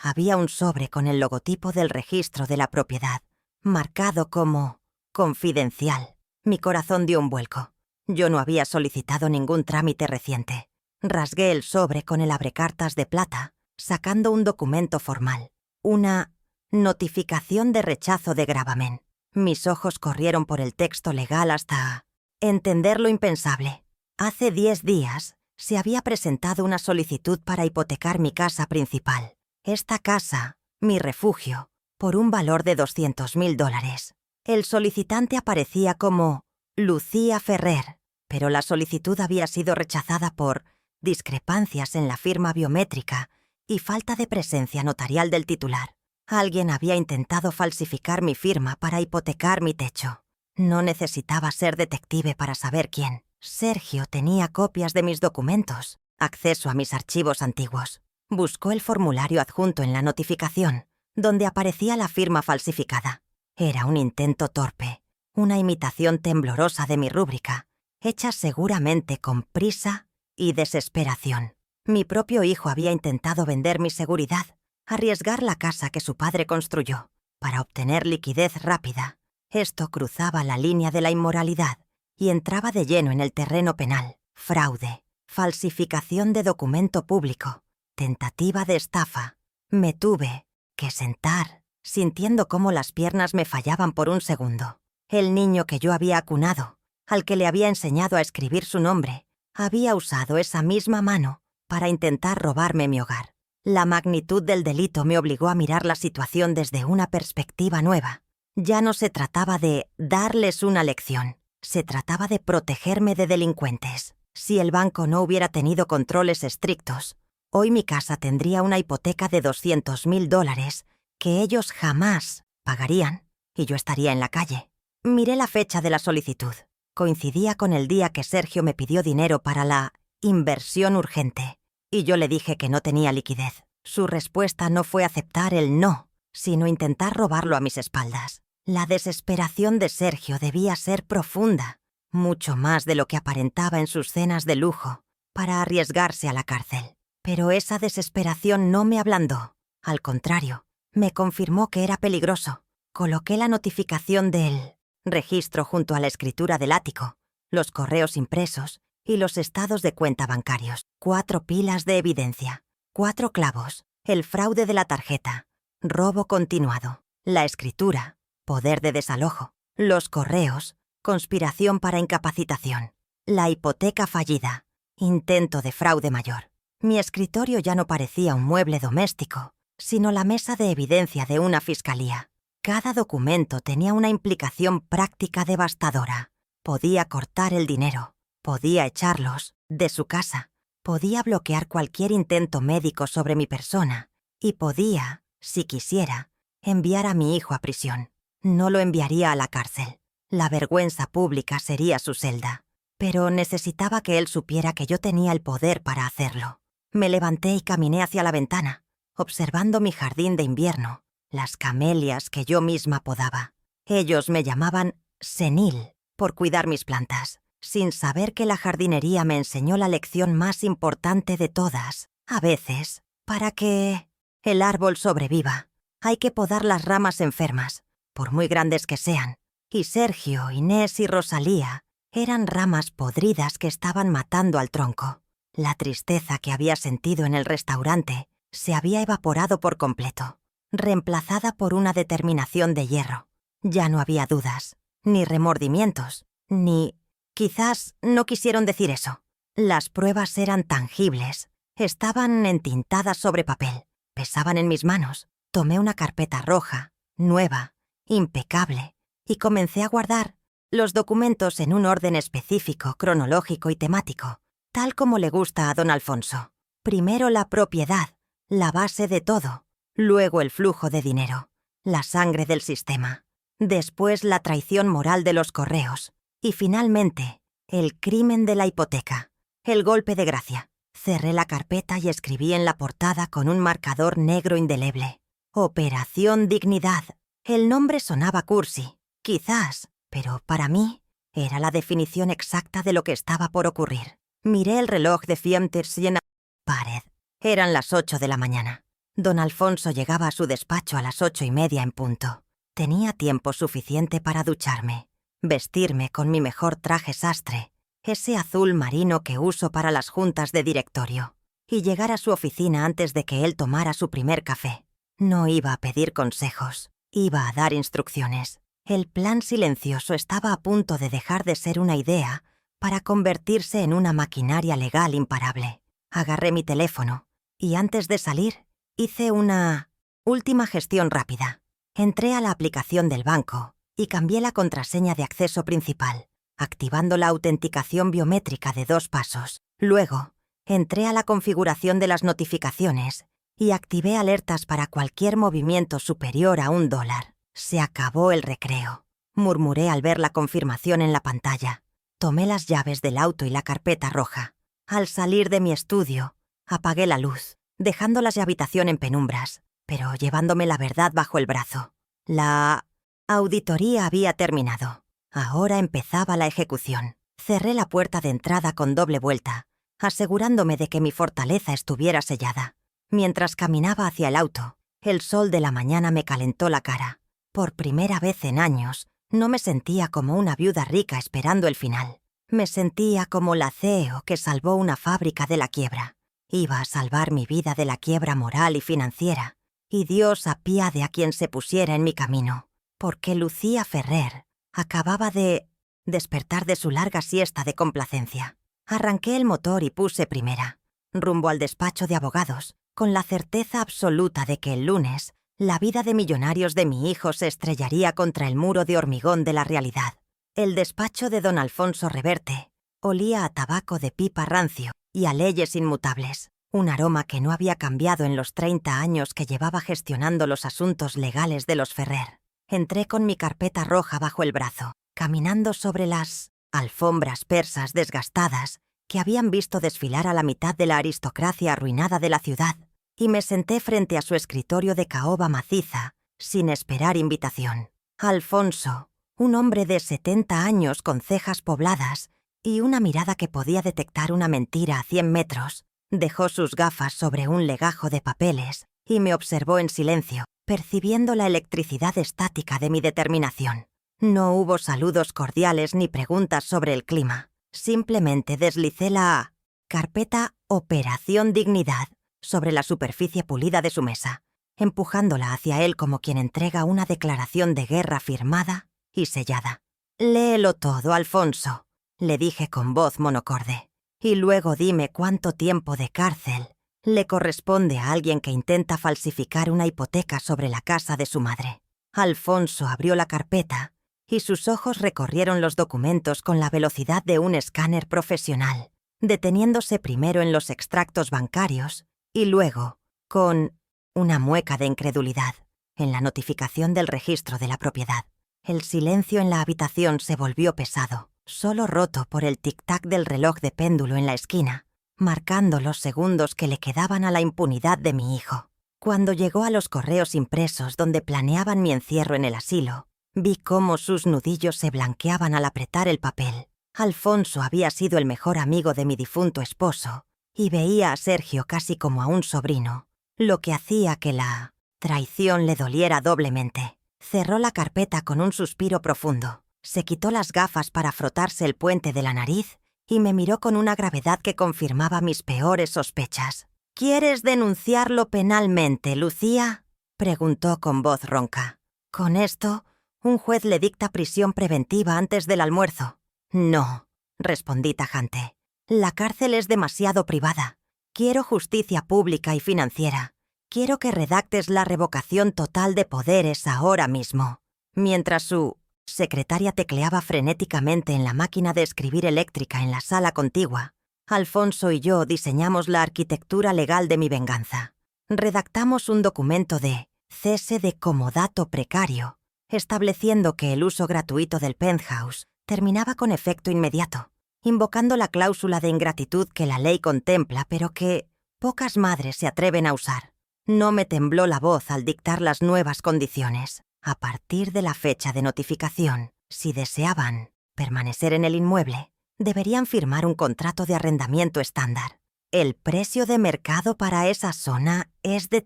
había un sobre con el logotipo del registro de la propiedad, marcado como «confidencial». Mi corazón dio un vuelco. Yo no había solicitado ningún trámite reciente. Rasgué el sobre con el abrecartas de plata, sacando un documento formal. Una notificación de rechazo de gravamen. Mis ojos corrieron por el texto legal hasta entender lo impensable. Hace 10 días se había presentado una solicitud para hipotecar mi casa principal. Esta casa, mi refugio, por un valor de $200,000. El solicitante aparecía como Lucía Ferrer, pero la solicitud había sido rechazada por discrepancias en la firma biométrica y falta de presencia notarial del titular. Alguien había intentado falsificar mi firma para hipotecar mi techo. No necesitaba ser detective para saber quién. Sergio tenía copias de mis documentos, acceso a mis archivos antiguos. Buscó el formulario adjunto en la notificación, donde aparecía la firma falsificada. Era un intento torpe, una imitación temblorosa de mi rúbrica, hecha seguramente con prisa y desesperación. Mi propio hijo había intentado vender mi seguridad, arriesgar la casa que su padre construyó, para obtener liquidez rápida. Esto cruzaba la línea de la inmoralidad y entraba de lleno en el terreno penal. Fraude, falsificación de documento público, tentativa de estafa. Me tuve que sentar, sintiendo cómo las piernas me fallaban por un segundo. El niño que yo había acunado, al que le había enseñado a escribir su nombre, había usado esa misma mano para intentar robarme mi hogar. La magnitud del delito me obligó a mirar la situación desde una perspectiva nueva. Ya no se trataba de darles una lección, se trataba de protegerme de delincuentes. Si el banco no hubiera tenido controles estrictos, hoy mi casa tendría una hipoteca de $200,000 que ellos jamás pagarían y yo estaría en la calle. Miré la fecha de la solicitud. Coincidía con el día que Sergio me pidió dinero para la inversión urgente y yo le dije que no tenía liquidez. Su respuesta no fue aceptar el no, sino intentar robarlo a mis espaldas. La desesperación de Sergio debía ser profunda, mucho más de lo que aparentaba en sus cenas de lujo, para arriesgarse a la cárcel. Pero esa desesperación no me ablandó. Al contrario, me confirmó que era peligroso. Coloqué la notificación del registro junto a la escritura del ático, los correos impresos y los estados de cuenta bancarios. 4 pilas de evidencia, 4 clavos, el fraude de la tarjeta, robo continuado, la escritura, poder de desalojo, los correos, conspiración para incapacitación, la hipoteca fallida, intento de fraude mayor. Mi escritorio ya no parecía un mueble doméstico, sino la mesa de evidencia de una fiscalía. Cada documento tenía una implicación práctica devastadora. Podía cortar el dinero, podía echarlos de su casa, podía bloquear cualquier intento médico sobre mi persona y podía, si quisiera, enviar a mi hijo a prisión. No lo enviaría a la cárcel. La vergüenza pública sería su celda. Pero necesitaba que él supiera que yo tenía el poder para hacerlo. Me levanté y caminé hacia la ventana, observando mi jardín de invierno, las camelias que yo misma podaba. Ellos me llamaban senil por cuidar mis plantas, sin saber que la jardinería me enseñó la lección más importante de todas. A veces, para que el árbol sobreviva, hay que podar las ramas enfermas, por muy grandes que sean. Y Sergio, Inés y Rosalía eran ramas podridas que estaban matando al tronco. La tristeza que había sentido en el restaurante se había evaporado por completo, reemplazada por una determinación de hierro. Ya no había dudas, ni remordimientos, ni... Quizás no quisieron decir eso. Las pruebas eran tangibles, estaban entintadas sobre papel, pesaban en mis manos. Tomé una carpeta roja, nueva, impecable, y comencé a guardar los documentos en un orden específico, cronológico y temático, tal como le gusta a don Alfonso. Primero la propiedad, la base de todo, luego el flujo de dinero, la sangre del sistema, después la traición moral de los correos y finalmente el crimen de la hipoteca, el golpe de gracia. Cerré la carpeta y escribí en la portada con un marcador negro indeleble: Operación Dignidad. El nombre sonaba cursi, quizás, pero para mí era la definición exacta de lo que estaba por ocurrir. Miré el reloj de Fiemters en la pared. Eran las 8 de la mañana. Don Alfonso llegaba a su despacho a las 8:30 en punto. Tenía tiempo suficiente para ducharme, vestirme con mi mejor traje sastre, ese azul marino que uso para las juntas de directorio, y llegar a su oficina antes de que él tomara su primer café. No iba a pedir consejos, iba a dar instrucciones. El plan silencioso estaba a punto de dejar de ser una idea para convertirse en una maquinaria legal imparable. Agarré mi teléfono y antes de salir hice una última gestión rápida. Entré a la aplicación del banco y cambié la contraseña de acceso principal, activando la autenticación biométrica de 2 pasos. Luego, entré a la configuración de las notificaciones y activé alertas para cualquier movimiento superior a $1. Se acabó el recreo, murmuré al ver la confirmación en la pantalla. Tomé las llaves del auto y la carpeta roja. Al salir de mi estudio, apagué la luz, dejando la habitación en penumbras, pero llevándome la verdad bajo el brazo. La auditoría había terminado. Ahora empezaba la ejecución. Cerré la puerta de entrada con doble vuelta, asegurándome de que mi fortaleza estuviera sellada. Mientras caminaba hacia el auto, el sol de la mañana me calentó la cara. Por primera vez en años, no me sentía como una viuda rica esperando el final. Me sentía como la CEO que salvó una fábrica de la quiebra. Iba a salvar mi vida de la quiebra moral y financiera, y Dios apiade a quien se pusiera en mi camino, porque Lucía Ferrer acababa de despertar de su larga siesta de complacencia. Arranqué el motor y puse primera, rumbo al despacho de abogados, con la certeza absoluta de que el lunes la vida de millonarios de mi hijo se estrellaría contra el muro de hormigón de la realidad. El despacho de don Alfonso Reverte olía a tabaco de pipa rancio y a leyes inmutables, un aroma que no había cambiado en los 30 años que llevaba gestionando los asuntos legales de los Ferrer. Entré con mi carpeta roja bajo el brazo, caminando sobre las alfombras persas desgastadas que habían visto desfilar a la mitad de la aristocracia arruinada de la ciudad, y me senté frente a su escritorio de caoba maciza, sin esperar invitación. Alfonso, un hombre de 70 años con cejas pobladas y una mirada que podía detectar una mentira a 100 metros, dejó sus gafas sobre un legajo de papeles y me observó en silencio, percibiendo la electricidad estática de mi determinación. No hubo saludos cordiales ni preguntas sobre el clima. Simplemente deslicé la carpeta Operación Dignidad sobre la superficie pulida de su mesa, empujándola hacia él como quien entrega una declaración de guerra firmada y sellada. «Léelo todo, Alfonso», le dije con voz monocorde, «y luego dime cuánto tiempo de cárcel le corresponde a alguien que intenta falsificar una hipoteca sobre la casa de su madre». Alfonso abrió la carpeta y sus ojos recorrieron los documentos con la velocidad de un escáner profesional, deteniéndose primero en los extractos bancarios y luego, con una mueca de incredulidad, en la notificación del registro de la propiedad. El silencio en la habitación se volvió pesado, solo roto por el tic-tac del reloj de péndulo en la esquina, marcando los segundos que le quedaban a la impunidad de mi hijo. Cuando llegó a los correos impresos donde planeaban mi encierro en el asilo, vi cómo sus nudillos se blanqueaban al apretar el papel. Alfonso había sido el mejor amigo de mi difunto esposo, y veía a Sergio casi como a un sobrino, lo que hacía que la traición le doliera doblemente. Cerró la carpeta con un suspiro profundo, se quitó las gafas para frotarse el puente de la nariz y me miró con una gravedad que confirmaba mis peores sospechas. «¿Quieres denunciarlo penalmente, Lucía?», preguntó con voz ronca. «Con esto, un juez le dicta prisión preventiva antes del almuerzo». «No», respondí tajante. «La cárcel es demasiado privada. Quiero justicia pública y financiera. Quiero que redactes la revocación total de poderes ahora mismo». Mientras su secretaria tecleaba frenéticamente en la máquina de escribir eléctrica en la sala contigua, Alfonso y yo diseñamos la arquitectura legal de mi venganza. Redactamos un documento de cese de comodato precario, estableciendo que el uso gratuito del penthouse terminaba con efecto inmediato, invocando la cláusula de ingratitud que la ley contempla pero que pocas madres se atreven a usar. No me tembló la voz al dictar las nuevas condiciones. A partir de la fecha de notificación, si deseaban permanecer en el inmueble, deberían firmar un contrato de arrendamiento estándar. «¿El precio de mercado para esa zona es de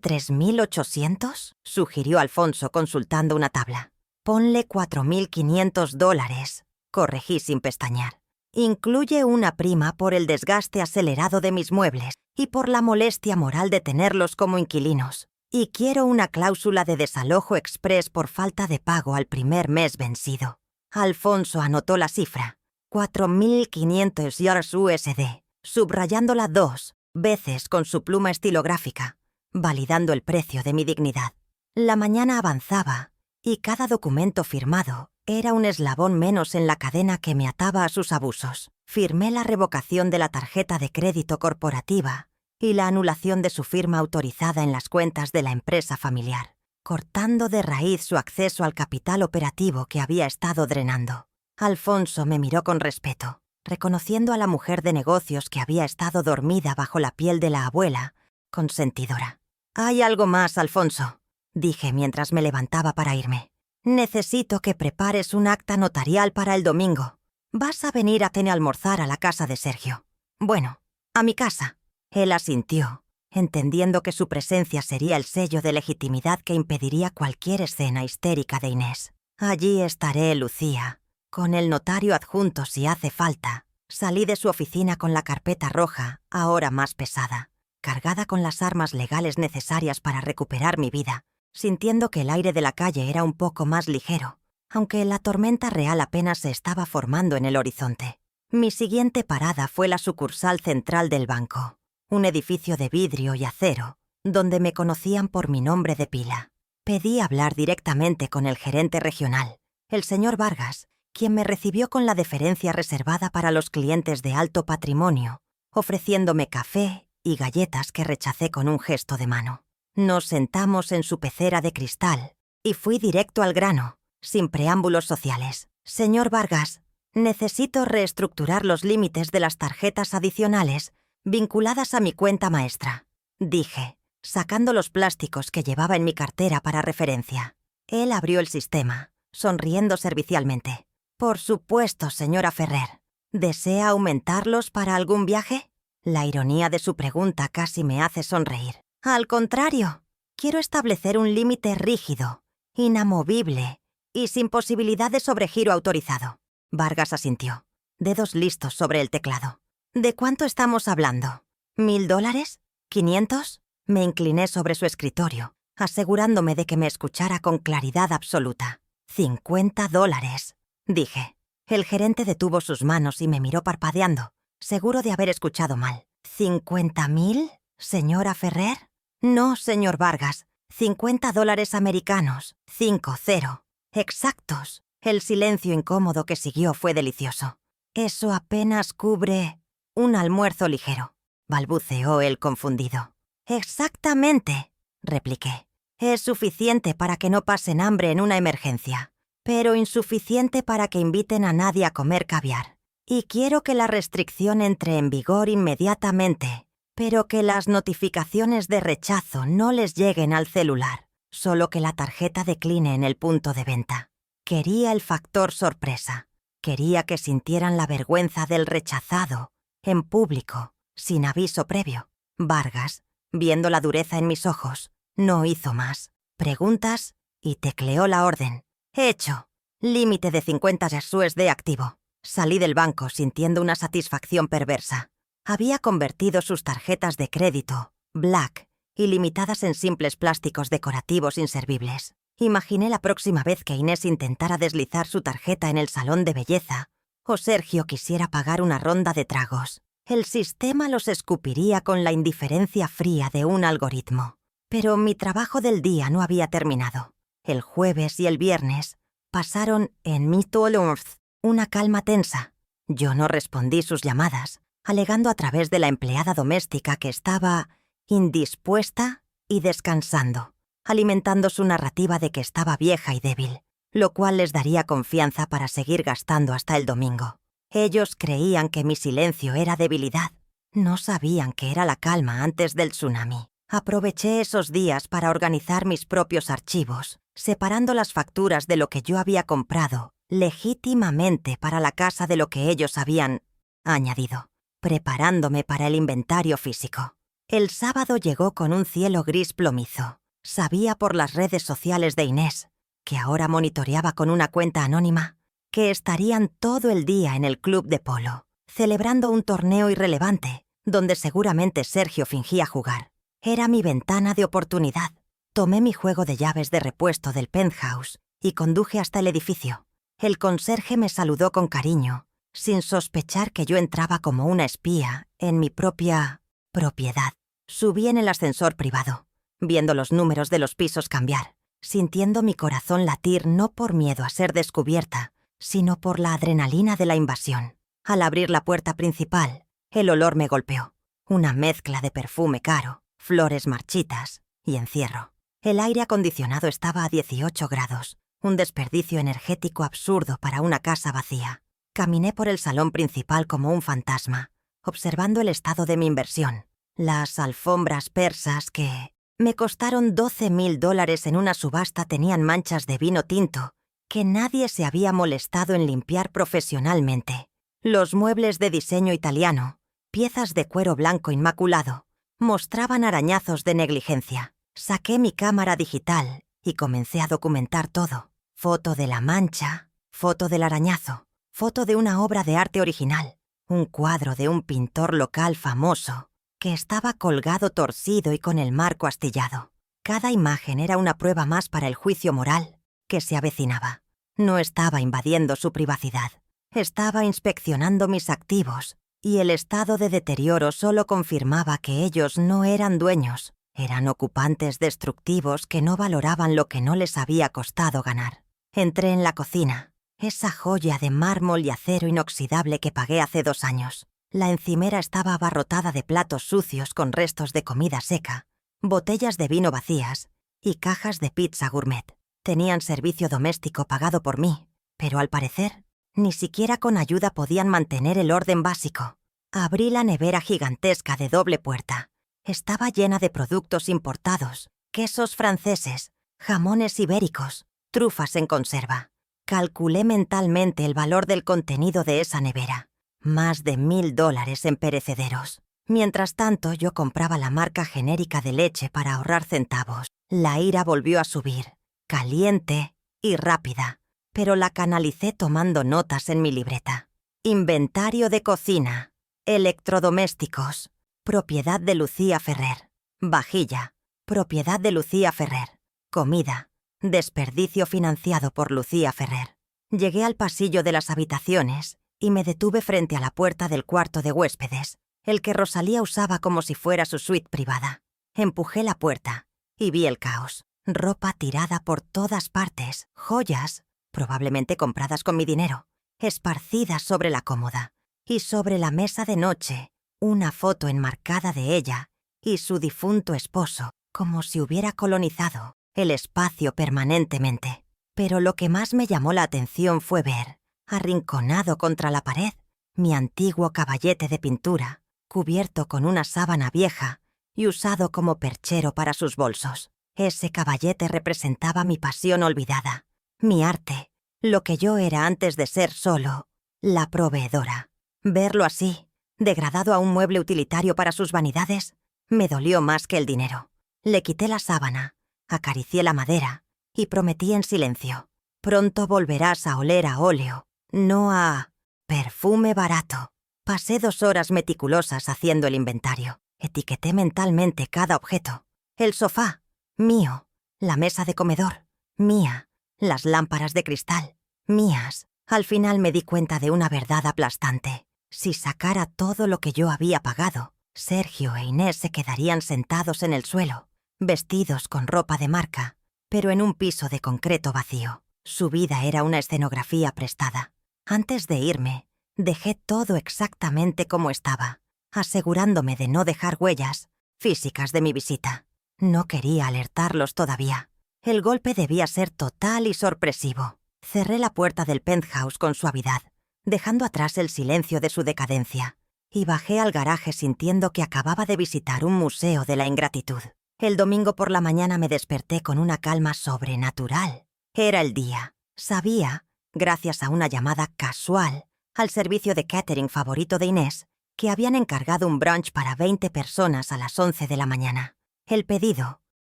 3.800?» sugirió Alfonso consultando una tabla. «Ponle $4.500», corregí sin pestañear. «Incluye una prima por el desgaste acelerado de mis muebles y por la molestia moral de tenerlos como inquilinos. Y quiero una cláusula de desalojo express por falta de pago al primer mes vencido». Alfonso anotó la cifra. 4.500 USD, subrayándola 2 veces con su pluma estilográfica, validando el precio de mi dignidad. La mañana avanzaba y cada documento firmado era un eslabón menos en la cadena que me ataba a sus abusos. Firmé la revocación de la tarjeta de crédito corporativa y la anulación de su firma autorizada en las cuentas de la empresa familiar, cortando de raíz su acceso al capital operativo que había estado drenando. Alfonso me miró con respeto. reconociendo a la mujer de negocios que había estado dormida bajo la piel de la abuela, consentidora. «Hay algo más, Alfonso», dije mientras me levantaba para irme. «Necesito que prepares un acta notarial para el domingo. Vas a venir a almorzar a la casa de Sergio. Bueno, a mi casa». Él asintió, entendiendo que su presencia sería el sello de legitimidad que impediría cualquier escena histérica de Inés. «Allí estaré, Lucía, con el notario adjunto si hace falta». Salí de su oficina con la carpeta roja, ahora más pesada, cargada con las armas legales necesarias para recuperar mi vida, sintiendo que el aire de la calle era un poco más ligero, aunque la tormenta real apenas se estaba formando en el horizonte. Mi siguiente parada fue la sucursal central del banco, un edificio de vidrio y acero, donde me conocían por mi nombre de pila. Pedí hablar directamente con el gerente regional, el señor Vargas, quien me recibió con la deferencia reservada para los clientes de alto patrimonio, ofreciéndome café y galletas que rechacé con un gesto de mano. Nos sentamos en su pecera de cristal y fui directo al grano, sin preámbulos sociales. «Señor Vargas, necesito reestructurar los límites de las tarjetas adicionales vinculadas a mi cuenta maestra», dije, sacando los plásticos que llevaba en mi cartera para referencia. Él abrió el sistema, sonriendo servicialmente. «Por supuesto, señora Ferrer. ¿Desea aumentarlos para algún viaje?». La ironía de su pregunta casi me hace sonreír. «Al contrario, quiero establecer un límite rígido, inamovible y sin posibilidad de sobregiro autorizado». Vargas asintió, dedos listos sobre el teclado. «¿De cuánto estamos hablando? ¿$1,000? ¿500? Me incliné sobre su escritorio, asegurándome de que me escuchara con claridad absoluta. $50, dije. El gerente detuvo sus manos y me miró parpadeando, seguro de haber escuchado mal. ¿50,000, señora Ferrer? No, señor Vargas. $50 americanos. 50. Exactos. El silencio incómodo que siguió fue delicioso. «Eso apenas cubre un almuerzo ligero», balbuceó él confundido. «Exactamente», repliqué. «Es suficiente para que no pasen hambre en una emergencia, pero insuficiente para que inviten a nadie a comer caviar. Y quiero que la restricción entre en vigor inmediatamente, pero que las notificaciones de rechazo no les lleguen al celular, solo que la tarjeta decline en el punto de venta». Quería el factor sorpresa. Quería que sintieran la vergüenza del rechazado, en público, sin aviso previo. Vargas, viendo la dureza en mis ojos, no hizo más. Preguntas y tecleó la orden. «Hecho. Límite de 50 USD activo». Salí del banco sintiendo una satisfacción perversa. Había convertido sus tarjetas de crédito, black, ilimitadas en simples plásticos decorativos inservibles. Imaginé la próxima vez que Inés intentara deslizar su tarjeta en el salón de belleza o Sergio quisiera pagar una ronda de tragos. El sistema los escupiría con la indiferencia fría de un algoritmo. Pero mi trabajo del día no había terminado. El jueves y el viernes pasaron en Middle-earth una calma tensa. Yo no respondí sus llamadas, alegando a través de la empleada doméstica que estaba indispuesta y descansando, alimentando su narrativa de que estaba vieja y débil, lo cual les daría confianza para seguir gastando hasta el domingo. Ellos creían que mi silencio era debilidad. No sabían que era la calma antes del tsunami. Aproveché esos días para organizar mis propios archivos, separando las facturas de lo que yo había comprado legítimamente para la casa de lo que ellos habían añadido, preparándome para el inventario físico. El sábado llegó con un cielo gris plomizo. Sabía por las redes sociales de Inés, que ahora monitoreaba con una cuenta anónima, que estarían todo el día en el club de polo, celebrando un torneo irrelevante, donde seguramente Sergio fingía jugar. Era mi ventana de oportunidad. Tomé mi juego de llaves de repuesto del penthouse y conduje hasta el edificio. El conserje me saludó con cariño, sin sospechar que yo entraba como una espía en mi propia propiedad. Subí en el ascensor privado, viendo los números de los pisos cambiar, sintiendo mi corazón latir no por miedo a ser descubierta, sino por la adrenalina de la invasión. Al abrir la puerta principal, el olor me golpeó. Una mezcla de perfume caro, flores marchitas y encierro. El aire acondicionado estaba a 18 grados, un desperdicio energético absurdo para una casa vacía. Caminé por el salón principal como un fantasma, observando el estado de mi inversión. Las alfombras persas que me costaron $12,000 en una subasta tenían manchas de vino tinto que nadie se había molestado en limpiar profesionalmente. Los muebles de diseño italiano, piezas de cuero blanco inmaculado, mostraban arañazos de negligencia. Saqué mi cámara digital y comencé a documentar todo. Foto de la mancha, foto del arañazo, foto de una obra de arte original, un cuadro de un pintor local famoso que estaba colgado torcido y con el marco astillado. Cada imagen era una prueba más para el juicio moral que se avecinaba. No estaba invadiendo su privacidad. Estaba inspeccionando mis activos, y el estado de deterioro solo confirmaba que ellos no eran dueños. Eran ocupantes destructivos que no valoraban lo que no les había costado ganar. Entré en la cocina, esa joya de mármol y acero inoxidable que pagué hace 2 años. La encimera estaba abarrotada de platos sucios con restos de comida seca, botellas de vino vacías y cajas de pizza gourmet. Tenían servicio doméstico pagado por mí, pero al parecer, ni siquiera con ayuda podían mantener el orden básico. Abrí la nevera gigantesca de doble puerta. Estaba llena de productos importados, quesos franceses, jamones ibéricos, trufas en conserva. Calculé mentalmente el valor del contenido de esa nevera. Más de $1,000 en perecederos. Mientras tanto, yo compraba la marca genérica de leche para ahorrar centavos. La ira volvió a subir, caliente y rápida, pero la canalicé tomando notas en mi libreta. Inventario de cocina, electrodomésticos, propiedad de Lucía Ferrer. Vajilla, propiedad de Lucía Ferrer. Comida, desperdicio financiado por Lucía Ferrer. Llegué al pasillo de las habitaciones y me detuve frente a la puerta del cuarto de huéspedes, el que Rosalía usaba como si fuera su suite privada. Empujé la puerta y vi el caos. Ropa tirada por todas partes, joyas, probablemente compradas con mi dinero, esparcidas sobre la cómoda, y sobre la mesa de noche, una foto enmarcada de ella y su difunto esposo, como si hubiera colonizado el espacio permanentemente. Pero lo que más me llamó la atención fue ver, arrinconado contra la pared, mi antiguo caballete de pintura, cubierto con una sábana vieja y usado como perchero para sus bolsos. Ese caballete representaba mi pasión olvidada, mi arte, lo que yo era antes de ser solo la proveedora. Verlo así, degradado a un mueble utilitario para sus vanidades, me dolió más que el dinero. Le quité la sábana, acaricié la madera y prometí en silencio: pronto volverás a oler a óleo, no a perfume barato. Pasé 2 horas meticulosas haciendo el inventario. Etiqueté mentalmente cada objeto. El sofá, mío. La mesa de comedor, mía. Las lámparas de cristal, mías. Al final me di cuenta de una verdad aplastante. Si sacara todo lo que yo había pagado, Sergio e Inés se quedarían sentados en el suelo, vestidos con ropa de marca, pero en un piso de concreto vacío. Su vida era una escenografía prestada. Antes de irme, dejé todo exactamente como estaba, asegurándome de no dejar huellas físicas de mi visita. No quería alertarlos todavía. El golpe debía ser total y sorpresivo. Cerré la puerta del penthouse con suavidad, dejando atrás el silencio de su decadencia, y bajé al garaje sintiendo que acababa de visitar un museo de la ingratitud. El domingo por la mañana me desperté con una calma sobrenatural. Era el día. Sabía, gracias a una llamada casual al servicio de catering favorito de Inés, que habían encargado un brunch para 20 personas a las 11 de la mañana. El pedido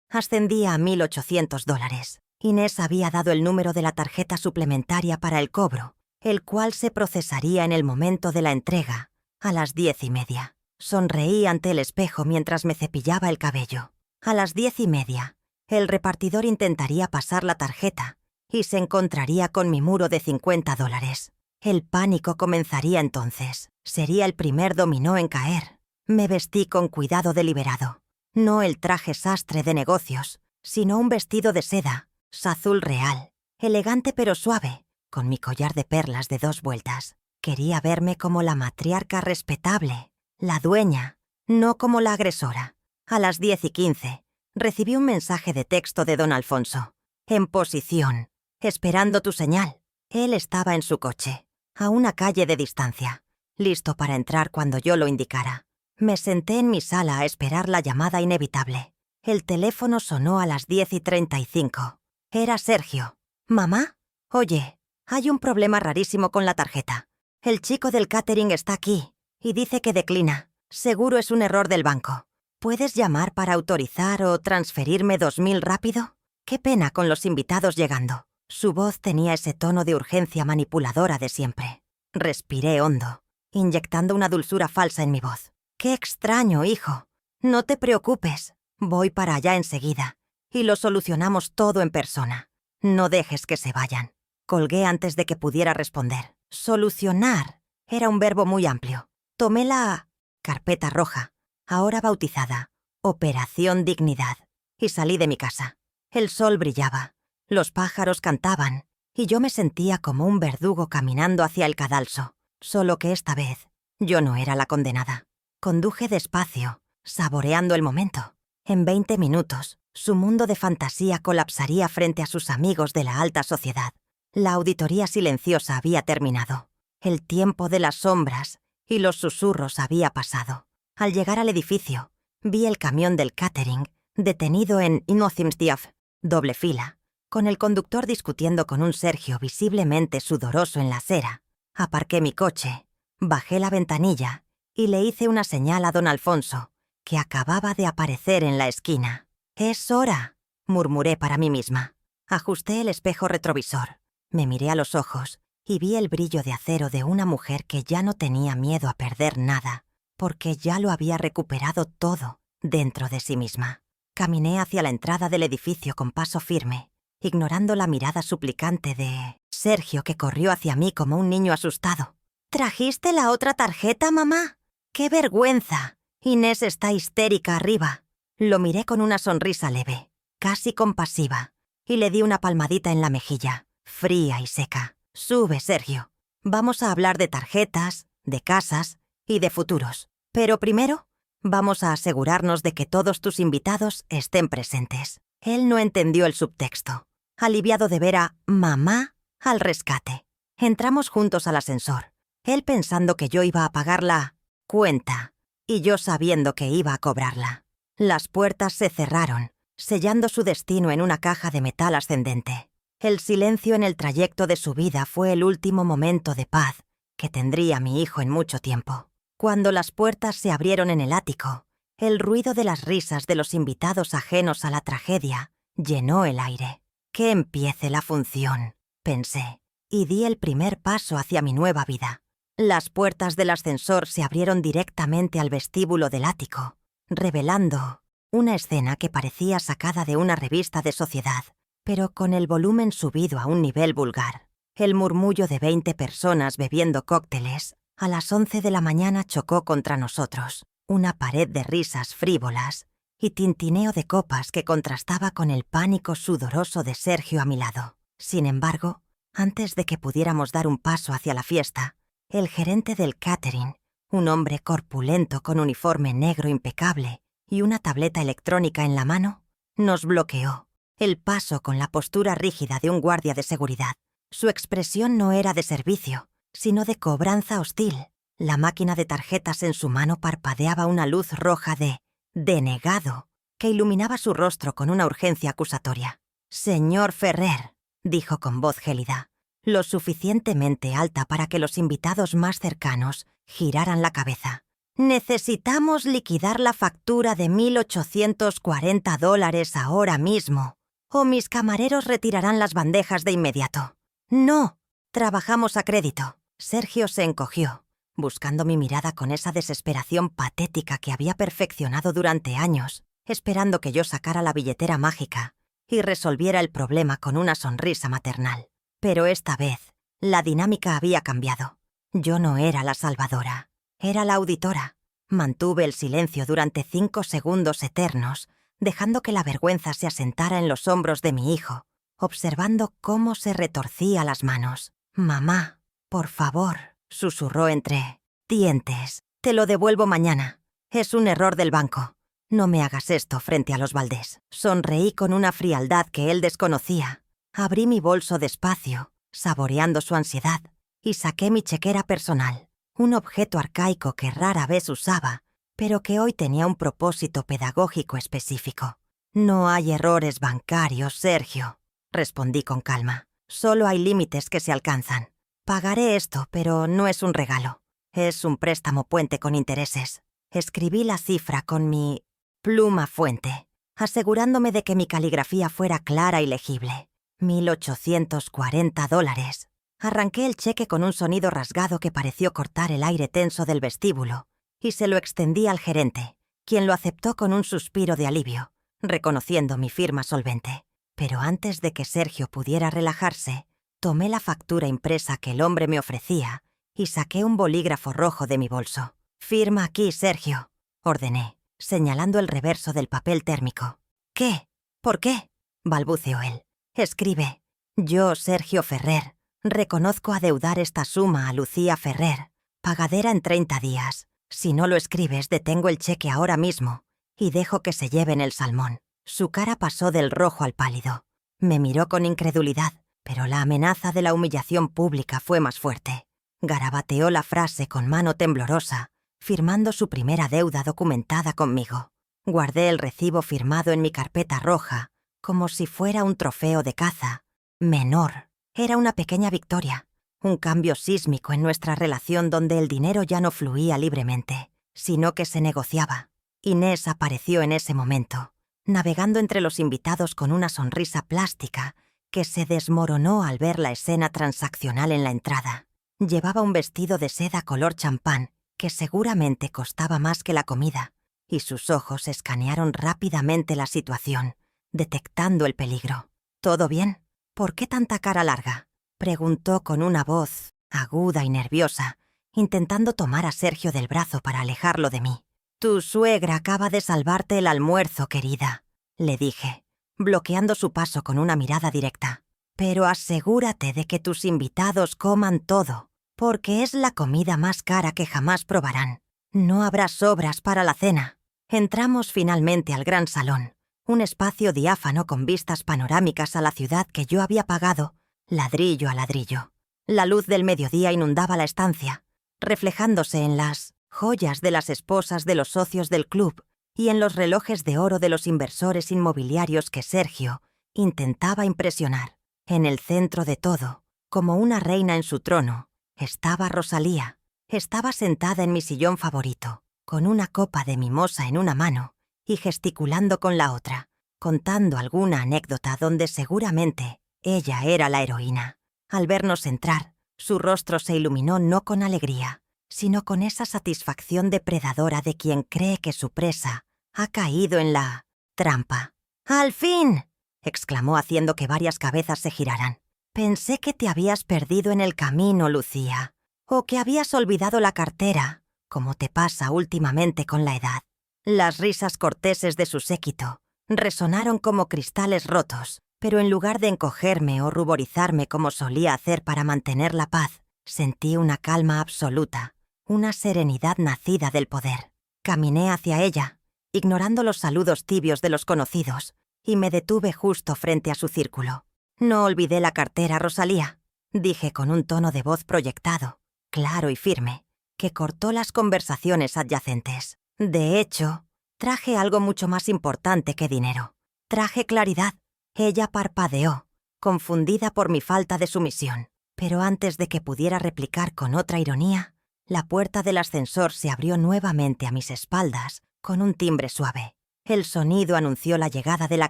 ascendía a $1,800. Inés había dado el número de la tarjeta suplementaria para el cobro, el cual se procesaría en el momento de la entrega, a las 10:30. Sonreí ante el espejo mientras me cepillaba el cabello. A las 10:30, el repartidor intentaría pasar la tarjeta y se encontraría con mi muro de $50. El pánico comenzaría entonces. Sería el primer dominó en caer. Me vestí con cuidado deliberado. No el traje sastre de negocios, sino un vestido de seda, azul real, elegante pero suave, con mi collar de perlas de 2 vueltas. Quería verme como la matriarca respetable, la dueña, no como la agresora. A las 10:15, recibí un mensaje de texto de don Alfonso. En posición, esperando tu señal. Él estaba en su coche. a una calle de distancia, listo para entrar cuando yo lo indicara. Me senté en mi sala a esperar la llamada inevitable. El teléfono sonó a las 10:35. Era Sergio. «¿Mamá? Oye, hay un problema rarísimo con la tarjeta. El chico del catering está aquí y dice que declina. Seguro es un error del banco. ¿Puedes llamar para autorizar o transferirme 2.000 rápido? Qué pena con los invitados llegando». Su voz tenía ese tono de urgencia manipuladora de siempre. Respiré hondo, inyectando una dulzura falsa en mi voz. «Qué extraño, hijo. No te preocupes. Voy para allá enseguida y lo solucionamos todo en persona. No dejes que se vayan». Colgué antes de que pudiera responder. Solucionar era un verbo muy amplio. Tomé la carpeta roja, ahora bautizada Operación Dignidad, y salí de mi casa. El sol brillaba, los pájaros cantaban, y yo me sentía como un verdugo caminando hacia el cadalso, solo que esta vez yo no era la condenada. Conduje despacio, saboreando el momento. En 20 minutos, su mundo de fantasía colapsaría frente a sus amigos de la alta sociedad. La auditoría silenciosa había terminado. El tiempo de las sombras y los susurros había pasado. Al llegar al edificio, vi el camión del catering detenido en Innocemstiaf, doble fila, con el conductor discutiendo con un Sergio visiblemente sudoroso en la acera. Aparqué mi coche, bajé la ventanilla y le hice una señal a don Alfonso, que acababa de aparecer en la esquina. «Es hora», murmuré para mí misma. Ajusté el espejo retrovisor, me miré a los ojos y vi el brillo de acero de una mujer que ya no tenía miedo a perder nada, porque ya lo había recuperado todo dentro de sí misma. Caminé hacia la entrada del edificio con paso firme, ignorando la mirada suplicante de Sergio, que corrió hacia mí como un niño asustado. «¿Trajiste la otra tarjeta, mamá? ¡Qué vergüenza! Inés está histérica arriba». Lo miré con una sonrisa leve, casi compasiva, y le di una palmadita en la mejilla, fría y seca. «Sube, Sergio. Vamos a hablar de tarjetas, de casas y de futuros. Pero primero, vamos a asegurarnos de que todos tus invitados estén presentes». Él no entendió el subtexto, aliviado de ver a mamá al rescate. Entramos juntos al ascensor, él pensando que yo iba a pagar la cuenta y yo sabiendo que iba a cobrarla. Las puertas se cerraron, sellando su destino en una caja de metal ascendente. El silencio en el trayecto de su vida fue el último momento de paz que tendría mi hijo en mucho tiempo. Cuando las puertas se abrieron en el ático, el ruido de las risas de los invitados ajenos a la tragedia llenó el aire. «Que empiece la función», pensé, y di el primer paso hacia mi nueva vida. Las puertas del ascensor se abrieron directamente al vestíbulo del ático, revelando una escena que parecía sacada de una revista de sociedad, pero con el volumen subido a un nivel vulgar. El murmullo de 20 personas bebiendo cócteles a las 11 de la mañana chocó contra nosotros, una pared de risas frívolas y tintineo de copas que contrastaba con el pánico sudoroso de Sergio a mi lado. Sin embargo, antes de que pudiéramos dar un paso hacia la fiesta, el gerente del catering, un hombre corpulento con uniforme negro impecable y una tableta electrónica en la mano, nos bloqueó el paso con la postura rígida de un guardia de seguridad. Su expresión no era de servicio, sino de cobranza hostil. La máquina de tarjetas en su mano parpadeaba una luz roja de denegado que iluminaba su rostro con una urgencia acusatoria. «Señor Ferrer», dijo con voz gélida, lo suficientemente alta para que los invitados más cercanos giraran la cabeza. «Necesitamos liquidar la factura de $1.840 ahora mismo, o mis camareros retirarán las bandejas de inmediato». «No, trabajamos a crédito». Sergio se encogió, buscando mi mirada con esa desesperación patética que había perfeccionado durante años, esperando que yo sacara la billetera mágica y resolviera el problema con una sonrisa maternal. Pero esta vez, la dinámica había cambiado. Yo no era la salvadora, era la auditora. Mantuve el silencio durante 5 segundos eternos, dejando que la vergüenza se asentara en los hombros de mi hijo, observando cómo se retorcía las manos. «Mamá, por favor», susurró entre dientes, «te lo devuelvo mañana. Es un error del banco. No me hagas esto frente a los Valdés». Sonreí con una frialdad que él desconocía. Abrí mi bolso despacio, saboreando su ansiedad, y saqué mi chequera personal, un objeto arcaico que rara vez usaba, pero que hoy tenía un propósito pedagógico específico. «No hay errores bancarios, Sergio», respondí con calma. «Solo hay límites que se alcanzan. Pagaré esto, pero no es un regalo. Es un préstamo puente con intereses». Escribí la cifra con mi pluma fuente, asegurándome de que mi caligrafía fuera clara y legible. $1.840. Arranqué el cheque con un sonido rasgado que pareció cortar el aire tenso del vestíbulo y se lo extendí al gerente, quien lo aceptó con un suspiro de alivio, reconociendo mi firma solvente. Pero antes de que Sergio pudiera relajarse, tomé la factura impresa que el hombre me ofrecía y saqué un bolígrafo rojo de mi bolso. «Firma aquí, Sergio», ordené, señalando el reverso del papel térmico. «¿Qué? ¿Por qué?», balbuceó él. «Escribe: yo, Sergio Ferrer, reconozco adeudar esta suma a Lucía Ferrer, pagadera en 30 días. Si no lo escribes, detengo el cheque ahora mismo y dejo que se lleven el salmón». Su cara pasó del rojo al pálido. Me miró con incredulidad, pero la amenaza de la humillación pública fue más fuerte. Garabateó la frase con mano temblorosa, firmando su primera deuda documentada conmigo. Guardé el recibo firmado en mi carpeta roja, como si fuera un trofeo de caza. Menor. Era una pequeña victoria, un cambio sísmico en nuestra relación donde el dinero ya no fluía libremente, sino que se negociaba. Inés apareció en ese momento, navegando entre los invitados con una sonrisa plástica que se desmoronó al ver la escena transaccional en la entrada. Llevaba un vestido de seda color champán que seguramente costaba más que la comida, y sus ojos escanearon rápidamente la situación, detectando el peligro. «¿Todo bien? ¿Por qué tanta cara larga?», preguntó con una voz aguda y nerviosa, intentando tomar a Sergio del brazo para alejarlo de mí. «Tu suegra acaba de salvarte el almuerzo, querida», le dije, bloqueando su paso con una mirada directa. «Pero asegúrate de que tus invitados coman todo, porque es la comida más cara que jamás probarán. No habrá sobras para la cena». Entramos finalmente al gran salón, un espacio diáfano con vistas panorámicas a la ciudad que yo había pagado, ladrillo a ladrillo. La luz del mediodía inundaba la estancia, reflejándose en las joyas de las esposas de los socios del club y en los relojes de oro de los inversores inmobiliarios que Sergio intentaba impresionar. En el centro de todo, como una reina en su trono, estaba Rosalía. Estaba sentada en mi sillón favorito, con una copa de mimosa en una mano y gesticulando con la otra, contando alguna anécdota donde seguramente ella era la heroína. Al vernos entrar, su rostro se iluminó no con alegría, sino con esa satisfacción depredadora de quien cree que su presa ha caído en la trampa. «¡Al fin!», exclamó haciendo que varias cabezas se giraran. «Pensé que te habías perdido en el camino, Lucía, o que habías olvidado la cartera, como te pasa últimamente con la edad». Las risas corteses de su séquito resonaron como cristales rotos, pero en lugar de encogerme o ruborizarme como solía hacer para mantener la paz, sentí una calma absoluta, una serenidad nacida del poder. Caminé hacia ella, ignorando los saludos tibios de los conocidos, y me detuve justo frente a su círculo. «No olvidé la cartera, Rosalía», dije con un tono de voz proyectado, claro y firme, que cortó las conversaciones adyacentes. «De hecho, traje algo mucho más importante que dinero. Traje claridad». Ella parpadeó, confundida por mi falta de sumisión, pero antes de que pudiera replicar con otra ironía, la puerta del ascensor se abrió nuevamente a mis espaldas con un timbre suave. El sonido anunció la llegada de la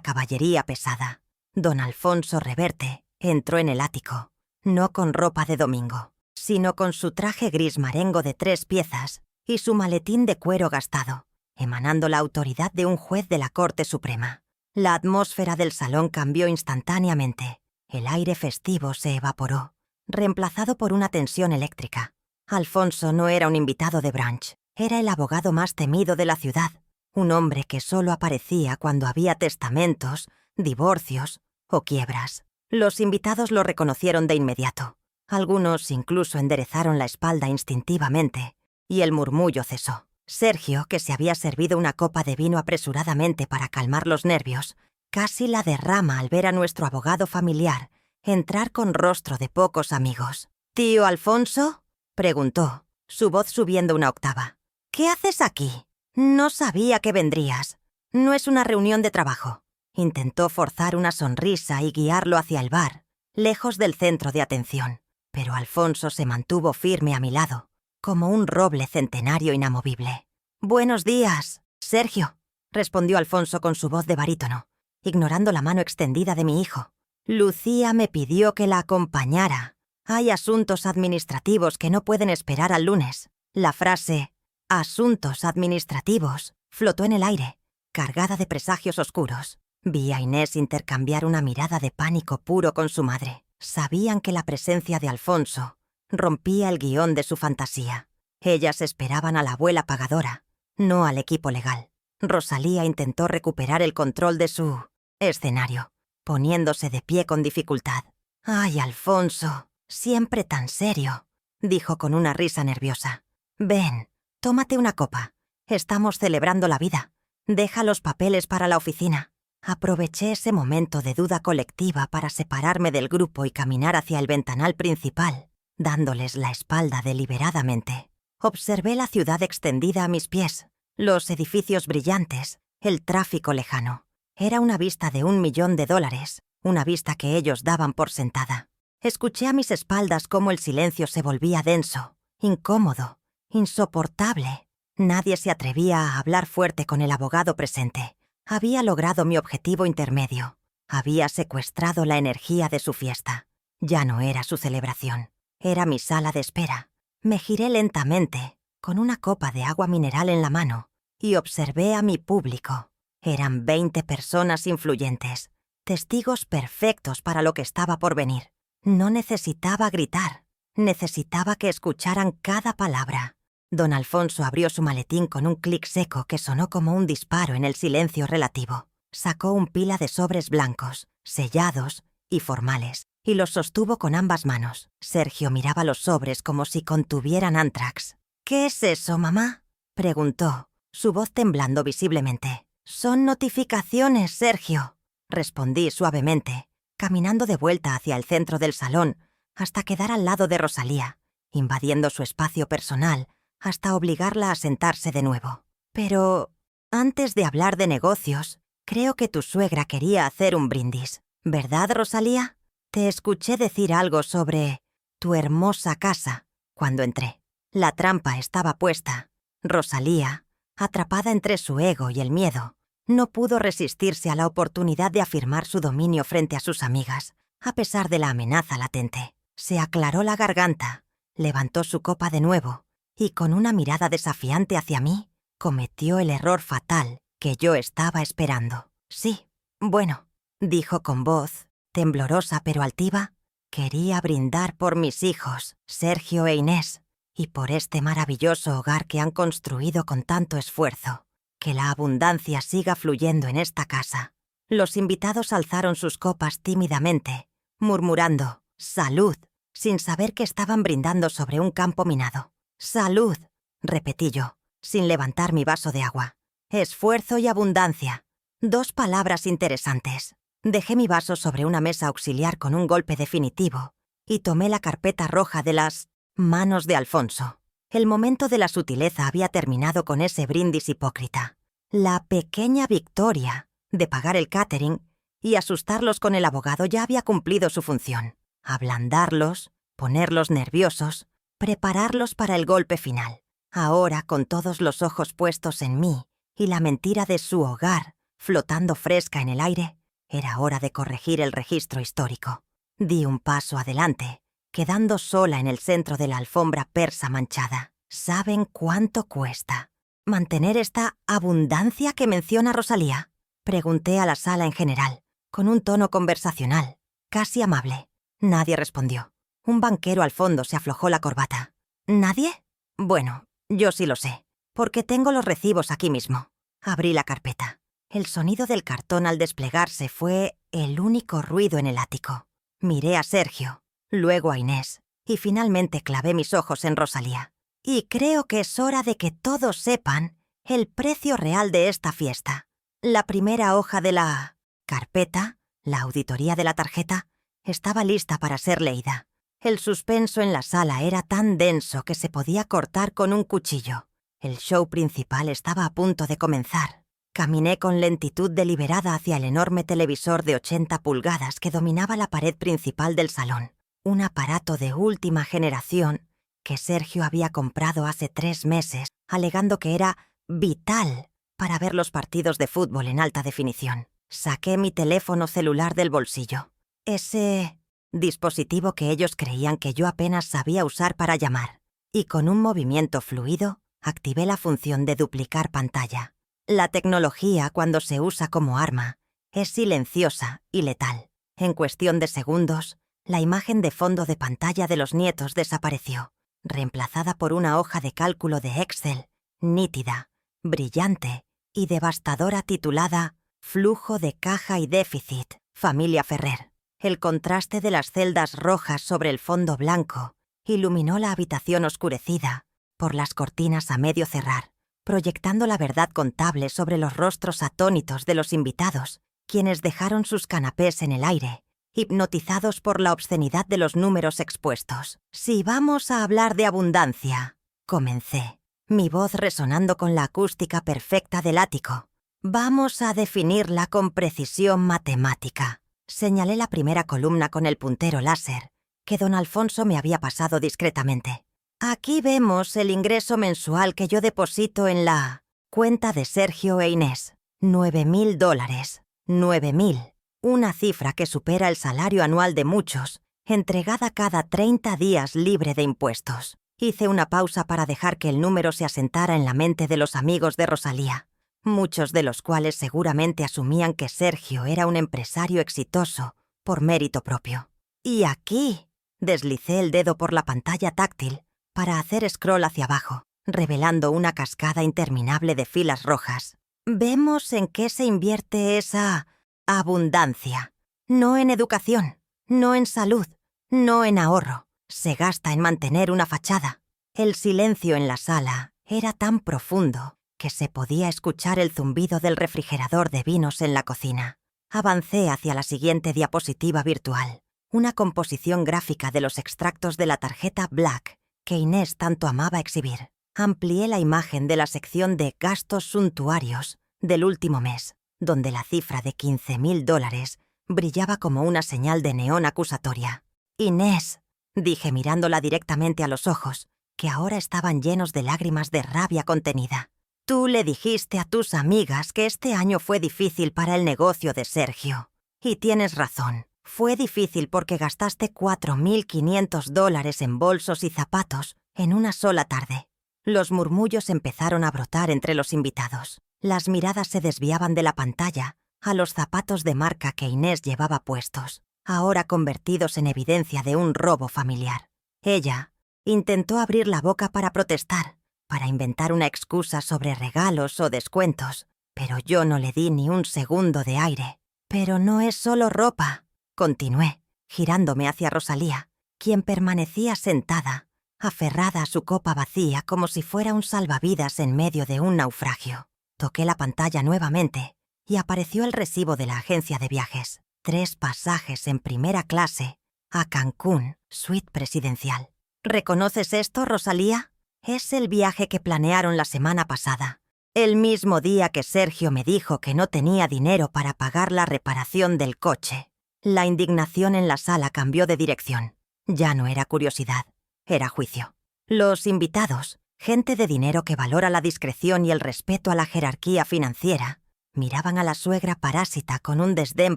caballería pesada. Don Alfonso Reverte entró en el ático, no con ropa de domingo, sino con su traje gris marengo de 3 piezas y su maletín de cuero gastado, emanando la autoridad de un juez de la Corte Suprema. La atmósfera del salón cambió instantáneamente. El aire festivo se evaporó, reemplazado por una tensión eléctrica. Alfonso no era un invitado de brunch, era el abogado más temido de la ciudad, un hombre que solo aparecía cuando había testamentos, divorcios o quiebras. Los invitados lo reconocieron de inmediato. Algunos incluso enderezaron la espalda instintivamente, y el murmullo cesó. Sergio, que se había servido una copa de vino apresuradamente para calmar los nervios, casi la derrama al ver a nuestro abogado familiar entrar con rostro de pocos amigos. «¿Tío Alfonso?», preguntó, su voz subiendo una octava. «¿Qué haces aquí? No sabía que vendrías. No es una reunión de trabajo». Intentó forzar una sonrisa y guiarlo hacia el bar, lejos del centro de atención, pero Alfonso se mantuvo firme a mi lado, como un roble centenario inamovible. «Buenos días, Sergio», respondió Alfonso con su voz de barítono, ignorando la mano extendida de mi hijo. «Lucía me pidió que la acompañara. Hay asuntos administrativos que no pueden esperar al lunes». La frase «asuntos administrativos» flotó en el aire, cargada de presagios oscuros. Vi a Inés intercambiar una mirada de pánico puro con su madre. Sabían que la presencia de Alfonso rompía el guión de su fantasía. Ellas esperaban a la abuela pagadora, no al equipo legal. Rosalía intentó recuperar el control de su escenario, poniéndose de pie con dificultad. «Ay, Alfonso, siempre tan serio», dijo con una risa nerviosa. «Ven, tómate una copa. Estamos celebrando la vida. Deja los papeles para la oficina». Aproveché ese momento de duda colectiva para separarme del grupo y caminar hacia el ventanal principal, dándoles la espalda deliberadamente. Observé la ciudad extendida a mis pies, los edificios brillantes, el tráfico lejano. Era una vista de $1.000.000, una vista que ellos daban por sentada. Escuché a mis espaldas cómo el silencio se volvía denso, incómodo, insoportable. Nadie se atrevía a hablar fuerte con el abogado presente. Había logrado mi objetivo intermedio. Había secuestrado la energía de su fiesta. Ya no era su celebración. Era mi sala de espera. Me giré lentamente, con una copa de agua mineral en la mano, y observé a mi público. Eran 20 personas influyentes, testigos perfectos para lo que estaba por venir. No necesitaba gritar. Necesitaba que escucharan cada palabra. Don Alfonso abrió su maletín con un clic seco que sonó como un disparo en el silencio relativo. Sacó un pila de sobres blancos, sellados y formales, y los sostuvo con ambas manos. Sergio miraba los sobres como si contuvieran antrax. «¿Qué es eso, mamá?», preguntó, su voz temblando visiblemente. «Son notificaciones, Sergio», respondí suavemente, caminando de vuelta hacia el centro del salón hasta quedar al lado de Rosalía, invadiendo su espacio personal hasta obligarla a sentarse de nuevo. «Pero antes de hablar de negocios, creo que tu suegra quería hacer un brindis, ¿verdad, Rosalía? Te escuché decir algo sobre tu hermosa casa cuando entré». La trampa estaba puesta. Rosalía, atrapada entre su ego y el miedo, no pudo resistirse a la oportunidad de afirmar su dominio frente a sus amigas, a pesar de la amenaza latente. Se aclaró la garganta, levantó su copa de nuevo, y con una mirada desafiante hacia mí, cometió el error fatal que yo estaba esperando. «Sí, bueno», dijo con voz, temblorosa pero altiva, «quería brindar por mis hijos, Sergio e Inés, y por este maravilloso hogar que han construido con tanto esfuerzo. Que la abundancia siga fluyendo en esta casa». Los invitados alzaron sus copas tímidamente, murmurando «salud», sin saber que estaban brindando sobre un campo minado. «Salud», repetí yo, sin levantar mi vaso de agua. «Esfuerzo y abundancia». 2 palabras interesantes. Dejé mi vaso sobre una mesa auxiliar con un golpe definitivo y tomé la carpeta roja de las manos de Alfonso. El momento de la sutileza había terminado con ese brindis hipócrita. La pequeña victoria de pagar el catering y asustarlos con el abogado ya había cumplido su función. Ablandarlos, ponerlos nerviosos, prepararlos para el golpe final. Ahora, con todos los ojos puestos en mí y la mentira de su hogar flotando fresca en el aire, era hora de corregir el registro histórico. Di un paso adelante, quedando sola en el centro de la alfombra persa manchada. ¿Saben cuánto cuesta mantener esta abundancia que menciona Rosalía? Pregunté a la sala en general, con un tono conversacional, casi amable. Nadie respondió. Un banquero al fondo se aflojó la corbata. ¿Nadie? Bueno, yo sí lo sé, porque tengo los recibos aquí mismo. Abrí la carpeta. El sonido del cartón al desplegarse fue el único ruido en el ático. Miré a Sergio, luego a Inés, y finalmente clavé mis ojos en Rosalía. Y creo que es hora de que todos sepan el precio real de esta fiesta. La primera hoja de la carpeta, la auditoría de la tarjeta, estaba lista para ser leída. El suspenso en la sala era tan denso que se podía cortar con un cuchillo. El show principal estaba a punto de comenzar. Caminé con lentitud deliberada hacia el enorme televisor de 80 pulgadas que dominaba la pared principal del salón. Un aparato de última generación que Sergio había comprado hace 3 meses, alegando que era vital para ver los partidos de fútbol en alta definición. Saqué mi teléfono celular del bolsillo. Ese dispositivo que ellos creían que yo apenas sabía usar para llamar. Y con un movimiento fluido, activé la función de duplicar pantalla. La tecnología, cuando se usa como arma, es silenciosa y letal. En cuestión de segundos, la imagen de fondo de pantalla de los nietos desapareció, reemplazada por una hoja de cálculo de Excel, nítida, brillante y devastadora titulada Flujo de caja y déficit, familia Ferrer. El contraste de las celdas rojas sobre el fondo blanco iluminó la habitación oscurecida por las cortinas a medio cerrar, proyectando la verdad contable sobre los rostros atónitos de los invitados, quienes dejaron sus canapés en el aire, hipnotizados por la obscenidad de los números expuestos. «Si vamos a hablar de abundancia», comencé, mi voz resonando con la acústica perfecta del ático. «Vamos a definirla con precisión matemática». Señalé la primera columna con el puntero láser, que don Alfonso me había pasado discretamente. «Aquí vemos el ingreso mensual que yo deposito en la cuenta de Sergio e Inés. $9.000. 9.000. Una cifra que supera el salario anual de muchos, entregada cada 30 días libre de impuestos». Hice una pausa para dejar que el número se asentara en la mente de los amigos de Rosalía, muchos de los cuales seguramente asumían que Sergio era un empresario exitoso por mérito propio. «Y aquí», deslicé el dedo por la pantalla táctil para hacer scroll hacia abajo, revelando una cascada interminable de filas rojas. «Vemos en qué se invierte esa abundancia. No en educación, no en salud, no en ahorro. Se gasta en mantener una fachada». El silencio en la sala era tan profundo que se podía escuchar el zumbido del refrigerador de vinos en la cocina. Avancé hacia la siguiente diapositiva virtual, una composición gráfica de los extractos de la tarjeta Black que Inés tanto amaba exhibir. Amplié la imagen de la sección de gastos suntuarios del último mes, donde la cifra de $15.000 brillaba como una señal de neón acusatoria. «Inés», dije mirándola directamente a los ojos, que ahora estaban llenos de lágrimas de rabia contenida. «Tú le dijiste a tus amigas que este año fue difícil para el negocio de Sergio. Y tienes razón. Fue difícil porque gastaste $4.500 en bolsos y zapatos en una sola tarde». Los murmullos empezaron a brotar entre los invitados. Las miradas se desviaban de la pantalla a los zapatos de marca que Inés llevaba puestos, ahora convertidos en evidencia de un robo familiar. Ella intentó abrir la boca para protestar, para inventar una excusa sobre regalos o descuentos, pero yo no le di ni un segundo de aire. «Pero no es solo ropa», continué, girándome hacia Rosalía, quien permanecía sentada, aferrada a su copa vacía como si fuera un salvavidas en medio de un naufragio. Toqué la pantalla nuevamente y apareció el recibo de la agencia de viajes. 3 pasajes en primera clase a Cancún, suite presidencial. «¿Reconoces esto, Rosalía? Es el viaje que planearon la semana pasada, el mismo día que Sergio me dijo que no tenía dinero para pagar la reparación del coche». La indignación en la sala cambió de dirección. Ya no era curiosidad, era juicio. Los invitados, gente de dinero que valora la discreción y el respeto a la jerarquía financiera, miraban a la suegra parásita con un desdén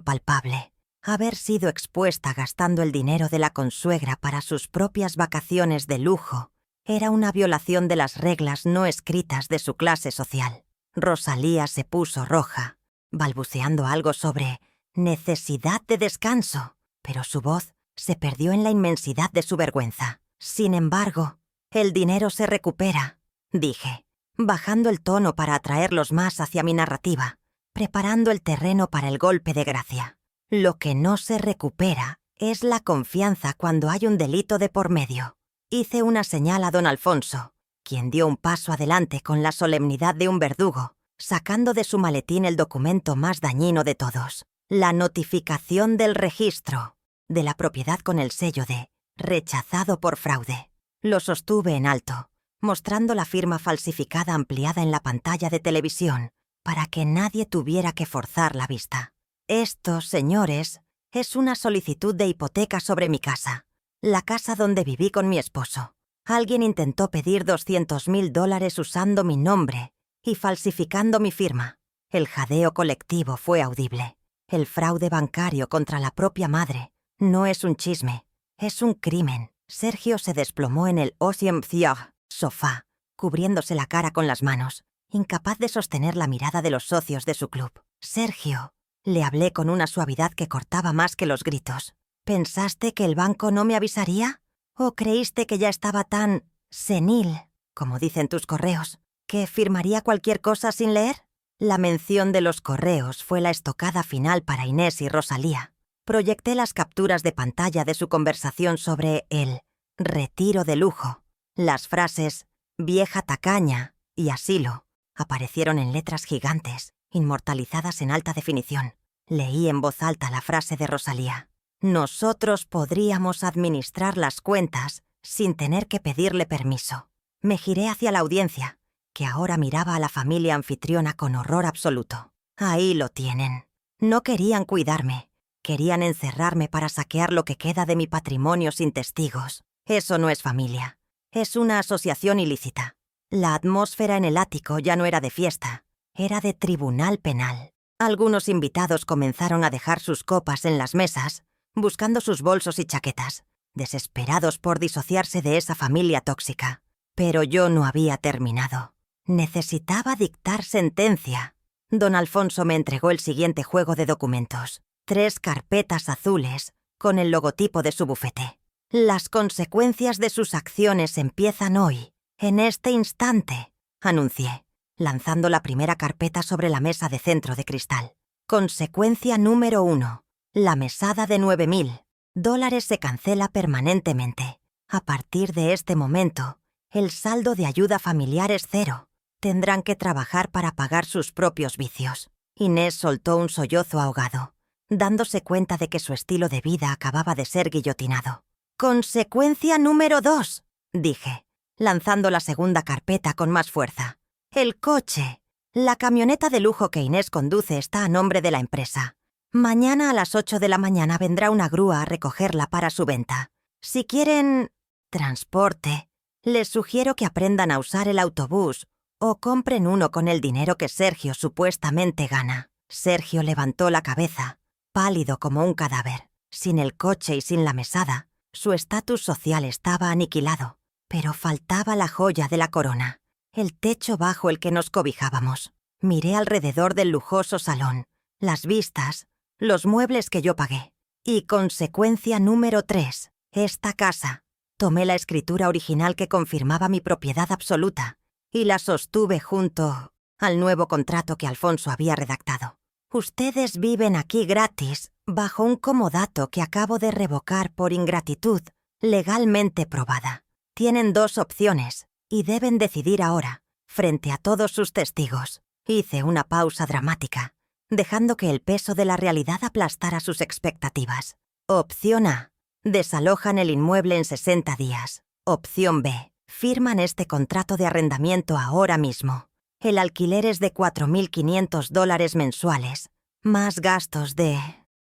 palpable. Haber sido expuesta gastando el dinero de la consuegra para sus propias vacaciones de lujo era una violación de las reglas no escritas de su clase social. Rosalía se puso roja, balbuceando algo sobre necesidad de descanso, pero su voz se perdió en la inmensidad de su vergüenza. «Sin embargo, el dinero se recupera», dije, bajando el tono para atraerlos más hacia mi narrativa, preparando el terreno para el golpe de gracia. «Lo que no se recupera es la confianza cuando hay un delito de por medio». Hice una señal a don Alfonso, quien dio un paso adelante con la solemnidad de un verdugo, sacando de su maletín el documento más dañino de todos, la notificación del registro de la propiedad con el sello de rechazado por fraude. Lo sostuve en alto, mostrando la firma falsificada ampliada en la pantalla de televisión, para que nadie tuviera que forzar la vista. Esto, señores, es una solicitud de hipoteca sobre mi casa, la casa donde viví con mi esposo. Alguien intentó pedir $200,000 usando mi nombre y falsificando mi firma. El jadeo colectivo fue audible. El fraude bancario contra la propia madre no es un chisme, es un crimen. Sergio se desplomó en el Ocean Theatre sofá, cubriéndose la cara con las manos, incapaz de sostener la mirada de los socios de su club. Sergio, le hablé con una suavidad que cortaba más que los gritos. ¿Pensaste que el banco no me avisaría? ¿O creíste que ya estaba tan senil, como dicen tus correos, que firmaría cualquier cosa sin leer? La mención de los correos fue la estocada final para Inés y Rosalía. Proyecté las capturas de pantalla de su conversación sobre el retiro de lujo. Las frases «vieja tacaña» y «asilo» aparecieron en letras gigantes, inmortalizadas en alta definición. Leí en voz alta la frase de Rosalía. Nosotros podríamos administrar las cuentas sin tener que pedirle permiso. Me giré hacia la audiencia, que ahora miraba a la familia anfitriona con horror absoluto. Ahí lo tienen. No querían cuidarme. Querían encerrarme para saquear lo que queda de mi patrimonio sin testigos. Eso no es familia. Es una asociación ilícita. La atmósfera en el ático ya no era de fiesta. Era de tribunal penal. Algunos invitados comenzaron a dejar sus copas en las mesas, buscando sus bolsos y chaquetas, desesperados por disociarse de esa familia tóxica. Pero yo no había terminado. Necesitaba dictar sentencia. Don Alfonso me entregó el siguiente juego de documentos. 3 carpetas azules con el logotipo de su bufete. Las consecuencias de sus acciones empiezan hoy, en este instante, anuncié, lanzando la primera carpeta sobre la mesa de centro de cristal. Consecuencia número 1. La mesada de $9,000 se cancela permanentemente. A partir de este momento, el saldo de ayuda familiar es 0. Tendrán que trabajar para pagar sus propios vicios. Inés soltó un sollozo ahogado, dándose cuenta de que su estilo de vida acababa de ser guillotinado. Consecuencia número 2, dije, lanzando la segunda carpeta con más fuerza. El coche. La camioneta de lujo que Inés conduce está a nombre de la empresa. Mañana a las 8 de la mañana vendrá una grúa a recogerla para su venta. Si quieren transporte, les sugiero que aprendan a usar el autobús o compren uno con el dinero que Sergio supuestamente gana. Sergio levantó la cabeza, pálido como un cadáver. Sin el coche y sin la mesada, su estatus social estaba aniquilado, pero faltaba la joya de la corona, el techo bajo el que nos cobijábamos. Miré alrededor del lujoso salón, las vistas, los muebles que yo pagué. Y consecuencia número 3, esta casa. Tomé la escritura original que confirmaba mi propiedad absoluta y la sostuve junto al nuevo contrato que Alfonso había redactado. Ustedes viven aquí gratis, bajo un comodato que acabo de revocar por ingratitud legalmente probada. Tienen 2 opciones y deben decidir ahora, frente a todos sus testigos. Hice una pausa dramática, dejando que el peso de la realidad aplastara sus expectativas. Opción A. Desalojan el inmueble en 60 días. Opción B. Firman este contrato de arrendamiento ahora mismo. El alquiler es de $4,500 mensuales, más gastos de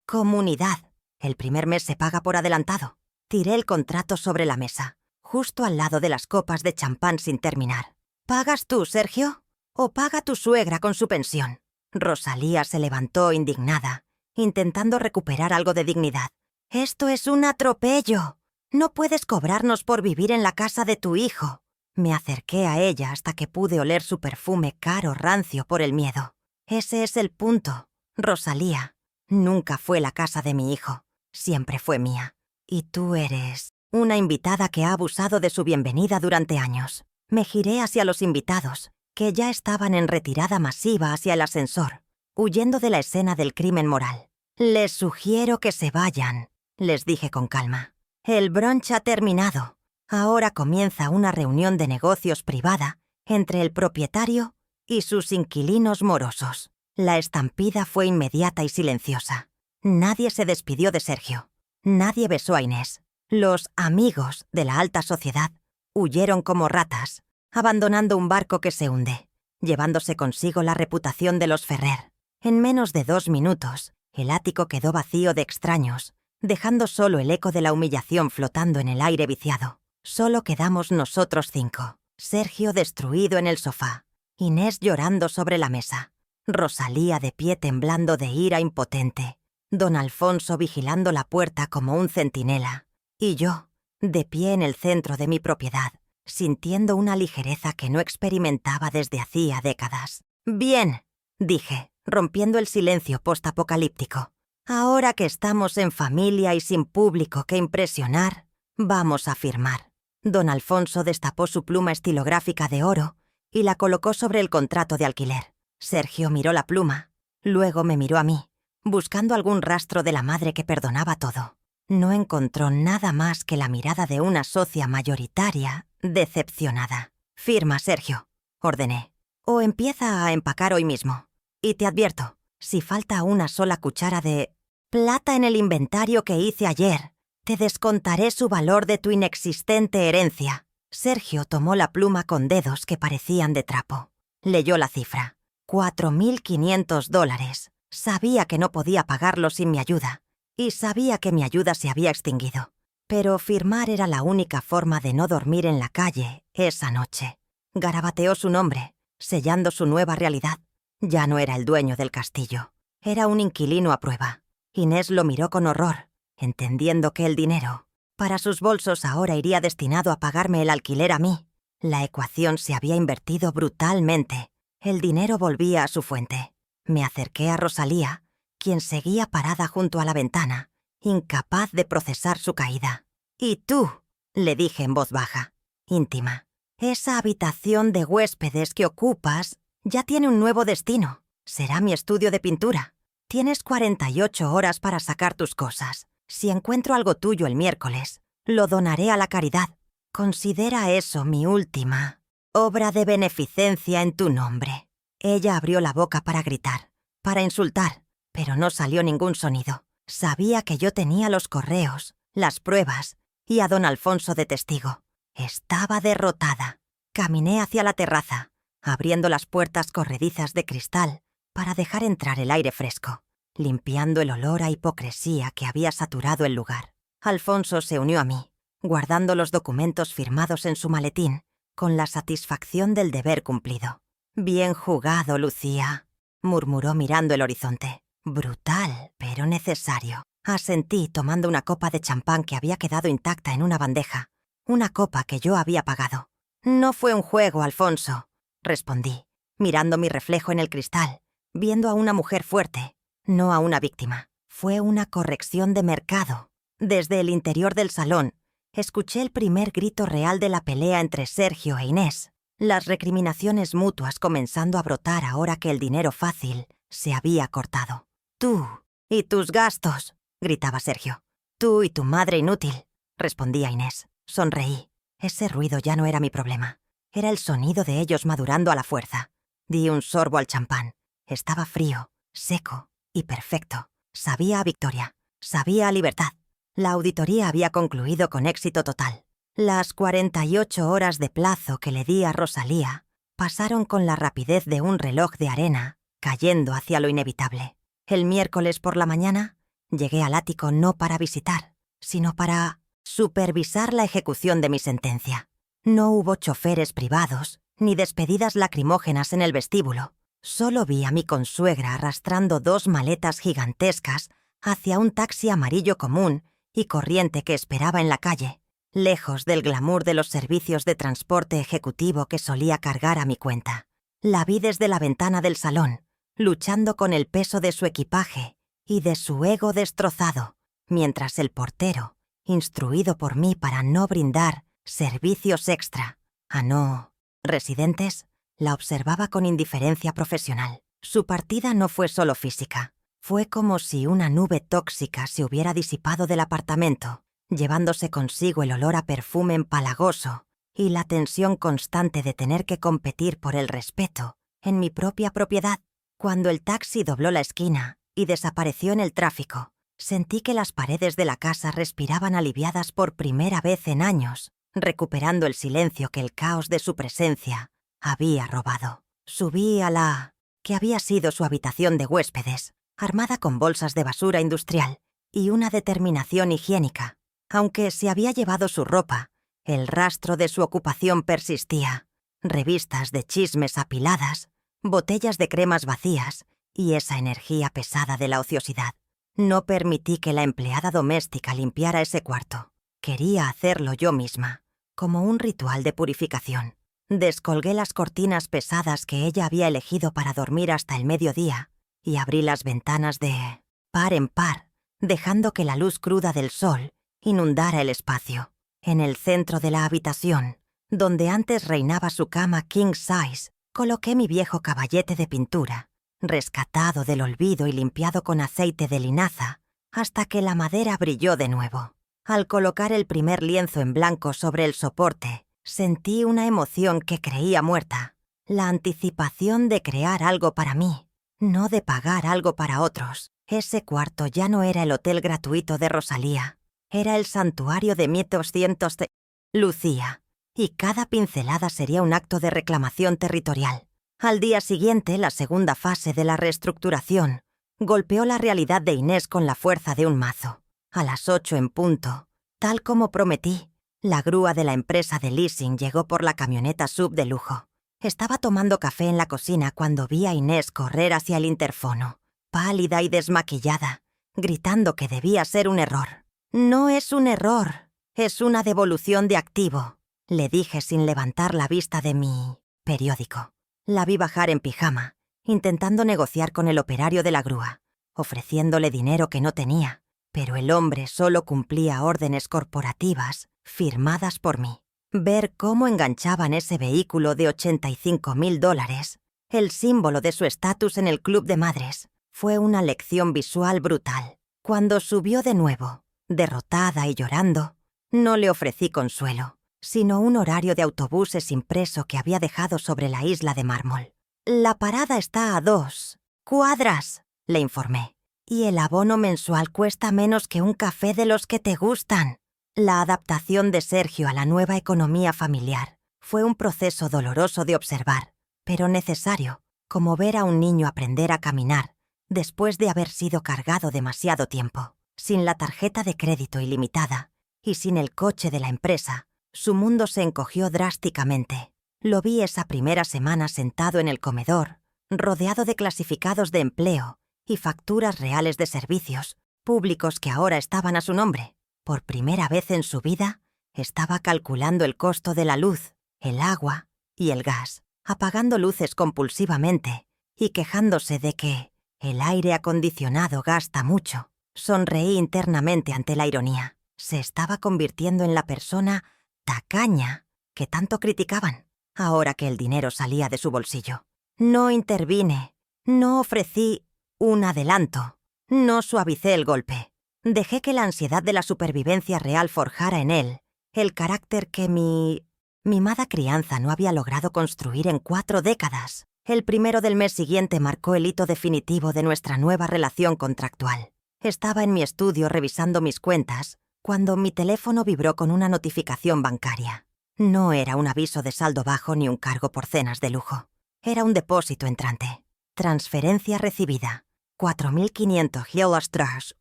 comunidad. El primer mes se paga por adelantado. Tiré el contrato sobre la mesa, justo al lado de las copas de champán sin terminar. ¿Pagas tú, Sergio? ¿O paga tu suegra con su pensión? Rosalía se levantó indignada, intentando recuperar algo de dignidad. «Esto es un atropello. No puedes cobrarnos por vivir en la casa de tu hijo». Me acerqué a ella hasta que pude oler su perfume caro rancio por el miedo. Ese es el punto, Rosalía. Nunca fue la casa de mi hijo. Siempre fue mía. Y tú eres una invitada que ha abusado de su bienvenida durante años. Me giré hacia los invitados, que ya estaban en retirada masiva hacia el ascensor, huyendo de la escena del crimen moral. «Les sugiero que se vayan», les dije con calma. «El brunch ha terminado. Ahora comienza una reunión de negocios privada entre el propietario y sus inquilinos morosos». La estampida fue inmediata y silenciosa. Nadie se despidió de Sergio. Nadie besó a Inés. Los amigos de la alta sociedad huyeron como ratas, abandonando un barco que se hunde, llevándose consigo la reputación de los Ferrer. En menos de 2 minutos, el ático quedó vacío de extraños, dejando solo el eco de la humillación flotando en el aire viciado. Solo quedamos nosotros 5. Sergio destruido en el sofá, Inés llorando sobre la mesa, Rosalía de pie temblando de ira impotente, don Alfonso vigilando la puerta como un centinela, y yo, de pie en el centro de mi propiedad, sintiendo una ligereza que no experimentaba desde hacía décadas. «Bien», dije, rompiendo el silencio postapocalíptico. «Ahora que estamos en familia y sin público que impresionar, vamos a firmar». Don Alfonso destapó su pluma estilográfica de oro y la colocó sobre el contrato de alquiler. Sergio miró la pluma, luego me miró a mí, buscando algún rastro de la madre que perdonaba todo. No encontró nada más que la mirada de una socia mayoritaria, decepcionada. «Firma, Sergio», ordené. «O empieza a empacar hoy mismo. Y te advierto, si falta una sola cuchara de plata en el inventario que hice ayer, te descontaré su valor de tu inexistente herencia». Sergio tomó la pluma con dedos que parecían de trapo. Leyó la cifra. $4.500. Sabía que no podía pagarlo sin mi ayuda, y sabía que mi ayuda se había extinguido. Pero firmar era la única forma de no dormir en la calle esa noche. Garabateó su nombre, sellando su nueva realidad. Ya no era el dueño del castillo. Era un inquilino a prueba. Inés lo miró con horror, entendiendo que el dinero para sus bolsos ahora iría destinado a pagarme el alquiler a mí. La ecuación se había invertido brutalmente. El dinero volvía a su fuente. Me acerqué a Rosalía, quien seguía parada junto a la ventana, incapaz de procesar su caída. «¿Y tú?», le dije en voz baja, íntima. «Esa habitación de huéspedes que ocupas ya tiene un nuevo destino. Será mi estudio de pintura. Tienes 48 horas para sacar tus cosas. Si encuentro algo tuyo el miércoles, lo donaré a la caridad. Considera eso mi última obra de beneficencia en tu nombre». Ella abrió la boca para gritar, para insultar, pero no salió ningún sonido. Sabía que yo tenía los correos, las pruebas y a don Alfonso de testigo. Estaba derrotada. Caminé hacia la terraza, abriendo las puertas corredizas de cristal para dejar entrar el aire fresco, limpiando el olor a hipocresía que había saturado el lugar. Alfonso se unió a mí, guardando los documentos firmados en su maletín, con la satisfacción del deber cumplido. «Bien jugado, Lucía», murmuró mirando el horizonte. «Brutal, pero necesario». Asentí tomando una copa de champán que había quedado intacta en una bandeja, una copa que yo había pagado. «No fue un juego, Alfonso», respondí, mirando mi reflejo en el cristal, viendo a una mujer fuerte, no a una víctima. Fue una corrección de mercado. Desde el interior del salón, escuché el primer grito real de la pelea entre Sergio e Inés, las recriminaciones mutuas comenzando a brotar ahora que el dinero fácil se había cortado. «Tú y tus gastos», gritaba Sergio. «Tú y tu madre inútil», respondía Inés. Sonreí. Ese ruido ya no era mi problema. Era el sonido de ellos madurando a la fuerza. Di un sorbo al champán. Estaba frío, seco y perfecto. Sabía a victoria. Sabía a libertad. La auditoría había concluido con éxito total. Las 48 horas de plazo que le di a Rosalía pasaron con la rapidez de un reloj de arena, cayendo hacia lo inevitable. El miércoles por la mañana llegué al ático no para visitar, sino para supervisar la ejecución de mi sentencia. No hubo choferes privados, ni despedidas lacrimógenas en el vestíbulo. Solo vi a mi consuegra arrastrando 2 maletas gigantescas hacia un taxi amarillo común y corriente que esperaba en la calle, lejos del glamour de los servicios de transporte ejecutivo que solía cargar a mi cuenta. La vi desde la ventana del salón, luchando con el peso de su equipaje y de su ego destrozado, mientras el portero, instruido por mí para no brindar servicios extra a no residentes, la observaba con indiferencia profesional. Su partida no fue solo física. Fue como si una nube tóxica se hubiera disipado del apartamento, llevándose consigo el olor a perfume empalagoso y la tensión constante de tener que competir por el respeto en mi propia propiedad. Cuando el taxi dobló la esquina y desapareció en el tráfico, Sentí que las paredes de la casa respiraban aliviadas por primera vez en años, recuperando el silencio que el caos de su presencia había robado. Subí a la que había sido su habitación de huéspedes, armada con bolsas de basura industrial y una determinación higiénica. Aunque se había llevado su ropa, el rastro de su ocupación persistía. Revistas de chismes apiladas, botellas de cremas vacías y esa energía pesada de la ociosidad. No permití que la empleada doméstica limpiara ese cuarto. Quería hacerlo yo misma, como un ritual de purificación. Descolgué las cortinas pesadas que ella había elegido para dormir hasta el mediodía y abrí las ventanas de par en par, dejando que la luz cruda del sol inundara el espacio. En el centro de la habitación, donde antes reinaba su cama king size, coloqué mi viejo caballete de pintura, rescatado del olvido y limpiado con aceite de linaza, hasta que la madera brilló de nuevo. Al colocar el primer lienzo en blanco sobre el soporte, sentí una emoción que creía muerta, la anticipación de crear algo para mí, no de pagar algo para otros. Ese cuarto ya no era el hotel gratuito de Rosalía, era el santuario de 1200 de Lucía, y cada pincelada sería un acto de reclamación territorial. Al día siguiente, la segunda fase de la reestructuración golpeó la realidad de Inés con la fuerza de un mazo. A las 8 en punto, tal como prometí, la grúa de la empresa de leasing llegó por la camioneta sub de lujo. Estaba tomando café en la cocina cuando vi a Inés correr hacia el interfono, pálida y desmaquillada, gritando que debía ser un error. «No es un error, es una devolución de activo», le dije sin levantar la vista de mi periódico. La vi bajar en pijama, intentando negociar con el operario de la grúa, ofreciéndole dinero que no tenía, pero el hombre solo cumplía órdenes corporativas firmadas por mí. Ver cómo enganchaban ese vehículo de $85,000, el símbolo de su estatus en el club de madres, fue una lección visual brutal. Cuando subió de nuevo, derrotada y llorando, no le ofrecí consuelo, sino un horario de autobuses impreso que había dejado sobre la isla de mármol. «La parada está a 2 cuadras», le informé, «y el abono mensual cuesta menos que un café de los que te gustan». La adaptación de Sergio a la nueva economía familiar fue un proceso doloroso de observar, pero necesario, como ver a un niño aprender a caminar después de haber sido cargado demasiado tiempo. Sin la tarjeta de crédito ilimitada y sin el coche de la empresa, su mundo se encogió drásticamente. Lo vi esa primera semana sentado en el comedor, rodeado de clasificados de empleo y facturas reales de servicios públicos que ahora estaban a su nombre. Por primera vez en su vida, estaba calculando el costo de la luz, el agua y el gas, apagando luces compulsivamente y quejándose de que el aire acondicionado gasta mucho. Sonreí internamente ante la ironía. Se estaba convirtiendo en la persona tacaña que tanto criticaban, ahora que el dinero salía de su bolsillo. No intervine, no ofrecí un adelanto, no suavicé el golpe. Dejé que la ansiedad de la supervivencia real forjara en él el carácter que mi mimada crianza no había logrado construir en 4 décadas. El 1 del mes siguiente marcó el hito definitivo de nuestra nueva relación contractual. Estaba en mi estudio revisando mis cuentas cuando mi teléfono vibró con una notificación bancaria. No era un aviso de saldo bajo ni un cargo por cenas de lujo. Era un depósito entrante. Transferencia recibida. 4.500 $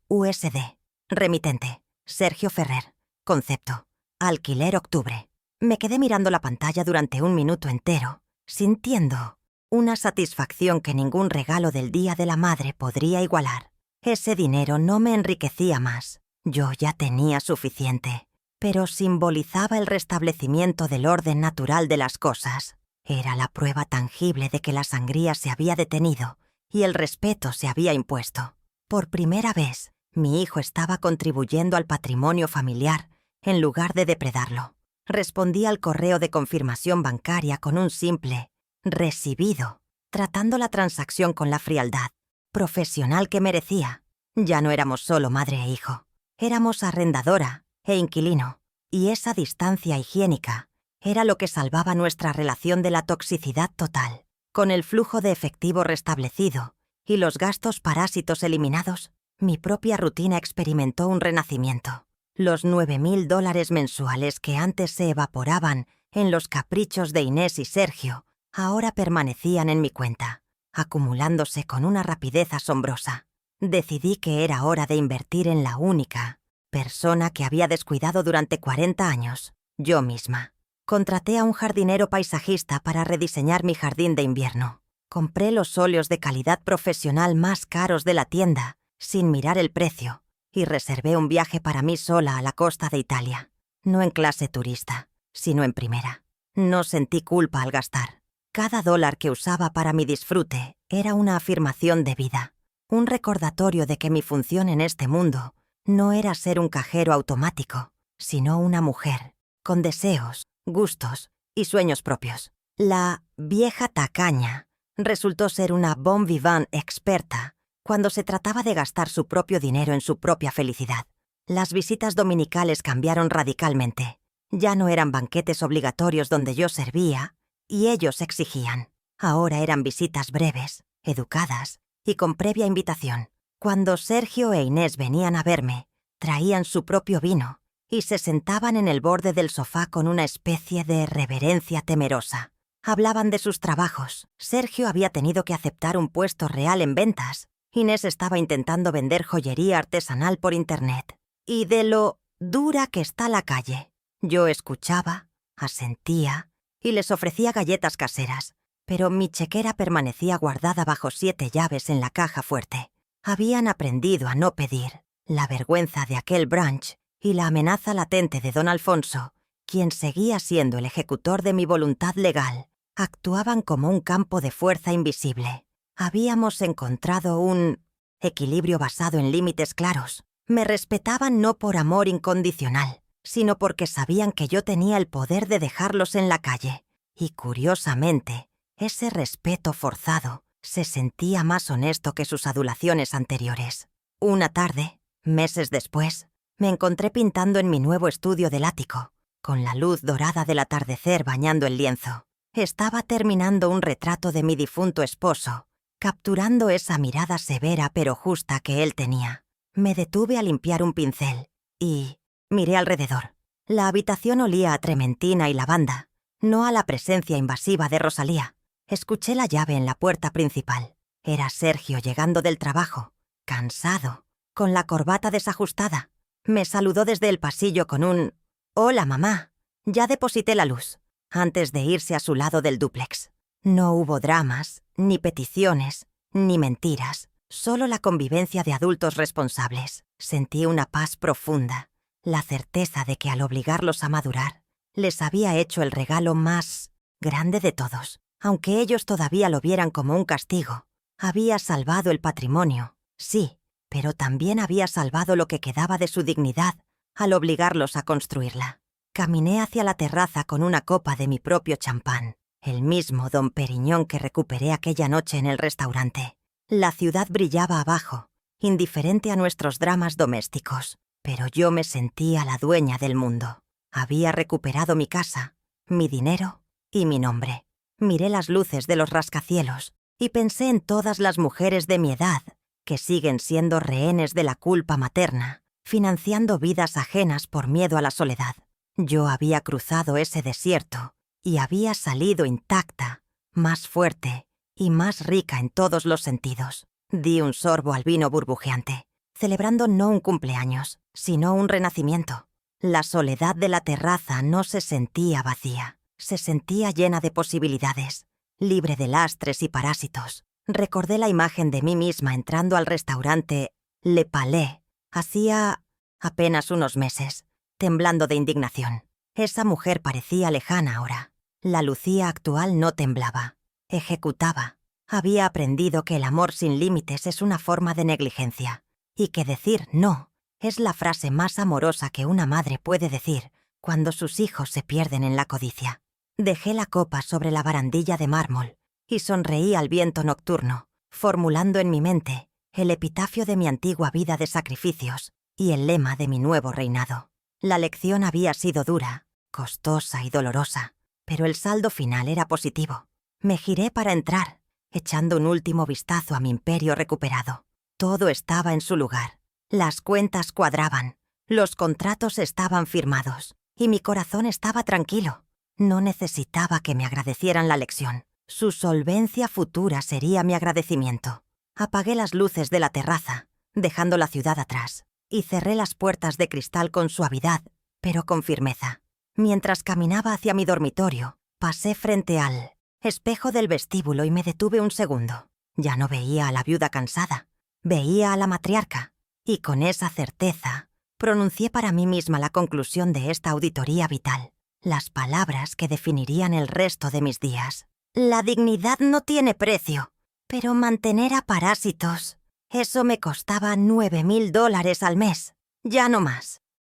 USD. Remitente. Sergio Ferrer. Concepto. Alquiler octubre. Me quedé mirando la pantalla durante 1 minuto entero, sintiendo una satisfacción que ningún regalo del Día de la Madre podría igualar. Ese dinero no me enriquecía más. Yo ya tenía suficiente, pero simbolizaba el restablecimiento del orden natural de las cosas. Era la prueba tangible de que la sangría se había detenido y el respeto se había impuesto. Por primera vez, mi hijo estaba contribuyendo al patrimonio familiar en lugar de depredarlo. Respondí al correo de confirmación bancaria con un simple «recibido», tratando la transacción con la frialdad profesional que merecía. Ya no éramos solo madre e hijo. Éramos arrendadora e inquilino, y esa distancia higiénica era lo que salvaba nuestra relación de la toxicidad total. Con el flujo de efectivo restablecido y los gastos parásitos eliminados, Mi propia rutina experimentó un renacimiento. Los $9,000 mensuales que antes se evaporaban en los caprichos de Inés y Sergio ahora permanecían en mi cuenta, acumulándose con una rapidez asombrosa. Decidí que era hora de invertir en la única persona que había descuidado durante 40 años, yo misma. Contraté a un jardinero paisajista para rediseñar mi jardín de invierno. Compré los óleos de calidad profesional más caros de la tienda, sin mirar el precio, y reservé un viaje para mí sola a la costa de Italia. No en clase turista, sino en primera. No sentí culpa al gastar. Cada dólar que usaba para mi disfrute era una afirmación de vida, un recordatorio de que mi función en este mundo no era ser un cajero automático, sino una mujer, con deseos, gustos y sueños propios. La vieja tacaña resultó ser una bon vivant experta cuando se trataba de gastar su propio dinero en su propia felicidad. Las visitas dominicales cambiaron radicalmente. Ya no eran banquetes obligatorios donde yo servía y ellos exigían. Ahora eran visitas breves, educadas y con previa invitación. Cuando Sergio e Inés venían a verme, traían su propio vino y se sentaban en el borde del sofá con una especie de reverencia temerosa. Hablaban de sus trabajos. Sergio había tenido que aceptar un puesto real en ventas. Inés estaba intentando vender joyería artesanal por internet. Y de lo dura que está la calle. Yo escuchaba, asentía y les ofrecía galletas caseras, pero mi chequera permanecía guardada bajo 7 llaves en la caja fuerte. Habían aprendido a no pedir. La vergüenza de aquel brunch y la amenaza latente de don Alfonso, quien seguía siendo el ejecutor de mi voluntad legal, actuaban como un campo de fuerza invisible. Habíamos encontrado un equilibrio basado en límites claros. Me respetaban no por amor incondicional, sino porque sabían que yo tenía el poder de dejarlos en la calle. Y curiosamente, ese respeto forzado se sentía más honesto que sus adulaciones anteriores. Una tarde, meses después, me encontré pintando en mi nuevo estudio del ático, con la luz dorada del atardecer bañando el lienzo. Estaba terminando un retrato de mi difunto esposo, capturando esa mirada severa pero justa que él tenía. Me detuve a limpiar un pincel y miré alrededor. La habitación olía a trementina y lavanda, no a la presencia invasiva de Rosalía. Escuché la llave en la puerta principal. Era Sergio llegando del trabajo, cansado, con la corbata desajustada. Me saludó desde el pasillo con un «Hola, mamá. Ya deposité la luz», antes de irse a su lado del dúplex. No hubo dramas, ni peticiones, ni mentiras. Solo la convivencia de adultos responsables. Sentí una paz profunda, la certeza de que al obligarlos a madurar, les había hecho el regalo más grande de todos. Aunque ellos todavía lo vieran como un castigo, había salvado el patrimonio, sí, pero también había salvado lo que quedaba de su dignidad al obligarlos a construirla. Caminé hacia la terraza con una copa de mi propio champán, el mismo Dom Periñón que recuperé aquella noche en el restaurante. La ciudad brillaba abajo, indiferente a nuestros dramas domésticos, pero yo me sentía la dueña del mundo. Había recuperado mi casa, mi dinero y mi nombre. Miré las luces de los rascacielos y pensé en todas las mujeres de mi edad que siguen siendo rehenes de la culpa materna, financiando vidas ajenas por miedo a la soledad. Yo había cruzado ese desierto y había salido intacta, más fuerte y más rica en todos los sentidos. Di un sorbo al vino burbujeante, celebrando no un cumpleaños, sino un renacimiento. La soledad de la terraza no se sentía vacía, se sentía llena de posibilidades, libre de lastres y parásitos. Recordé la imagen de mí misma entrando al restaurante Le Palais, hacía apenas unos meses, temblando de indignación. Esa mujer parecía lejana ahora. La Lucía actual no temblaba, ejecutaba. Había aprendido que el amor sin límites es una forma de negligencia, y que decir no es la frase más amorosa que una madre puede decir cuando sus hijos se pierden en la codicia. Dejé la copa sobre la barandilla de mármol y sonreí al viento nocturno, formulando en mi mente el epitafio de mi antigua vida de sacrificios y el lema de mi nuevo reinado. La lección había sido dura, costosa y dolorosa, pero el saldo final era positivo. Me giré para entrar, echando un último vistazo a mi imperio recuperado. Todo estaba en su lugar. Las cuentas cuadraban, los contratos estaban firmados y mi corazón estaba tranquilo. No necesitaba que me agradecieran la lección. Su solvencia futura sería mi agradecimiento. Apagué las luces de la terraza, dejando la ciudad atrás, y cerré las puertas de cristal con suavidad, pero con firmeza. Mientras caminaba hacia mi dormitorio, pasé frente al espejo del vestíbulo y me detuve un segundo. Ya no veía a la viuda cansada, veía a la matriarca, y con esa certeza pronuncié para mí misma la conclusión de esta auditoría vital, las palabras que definirían el resto de mis días. La dignidad no tiene precio, pero mantener a parásitos, eso me costaba $9,000 al mes. Ya no más.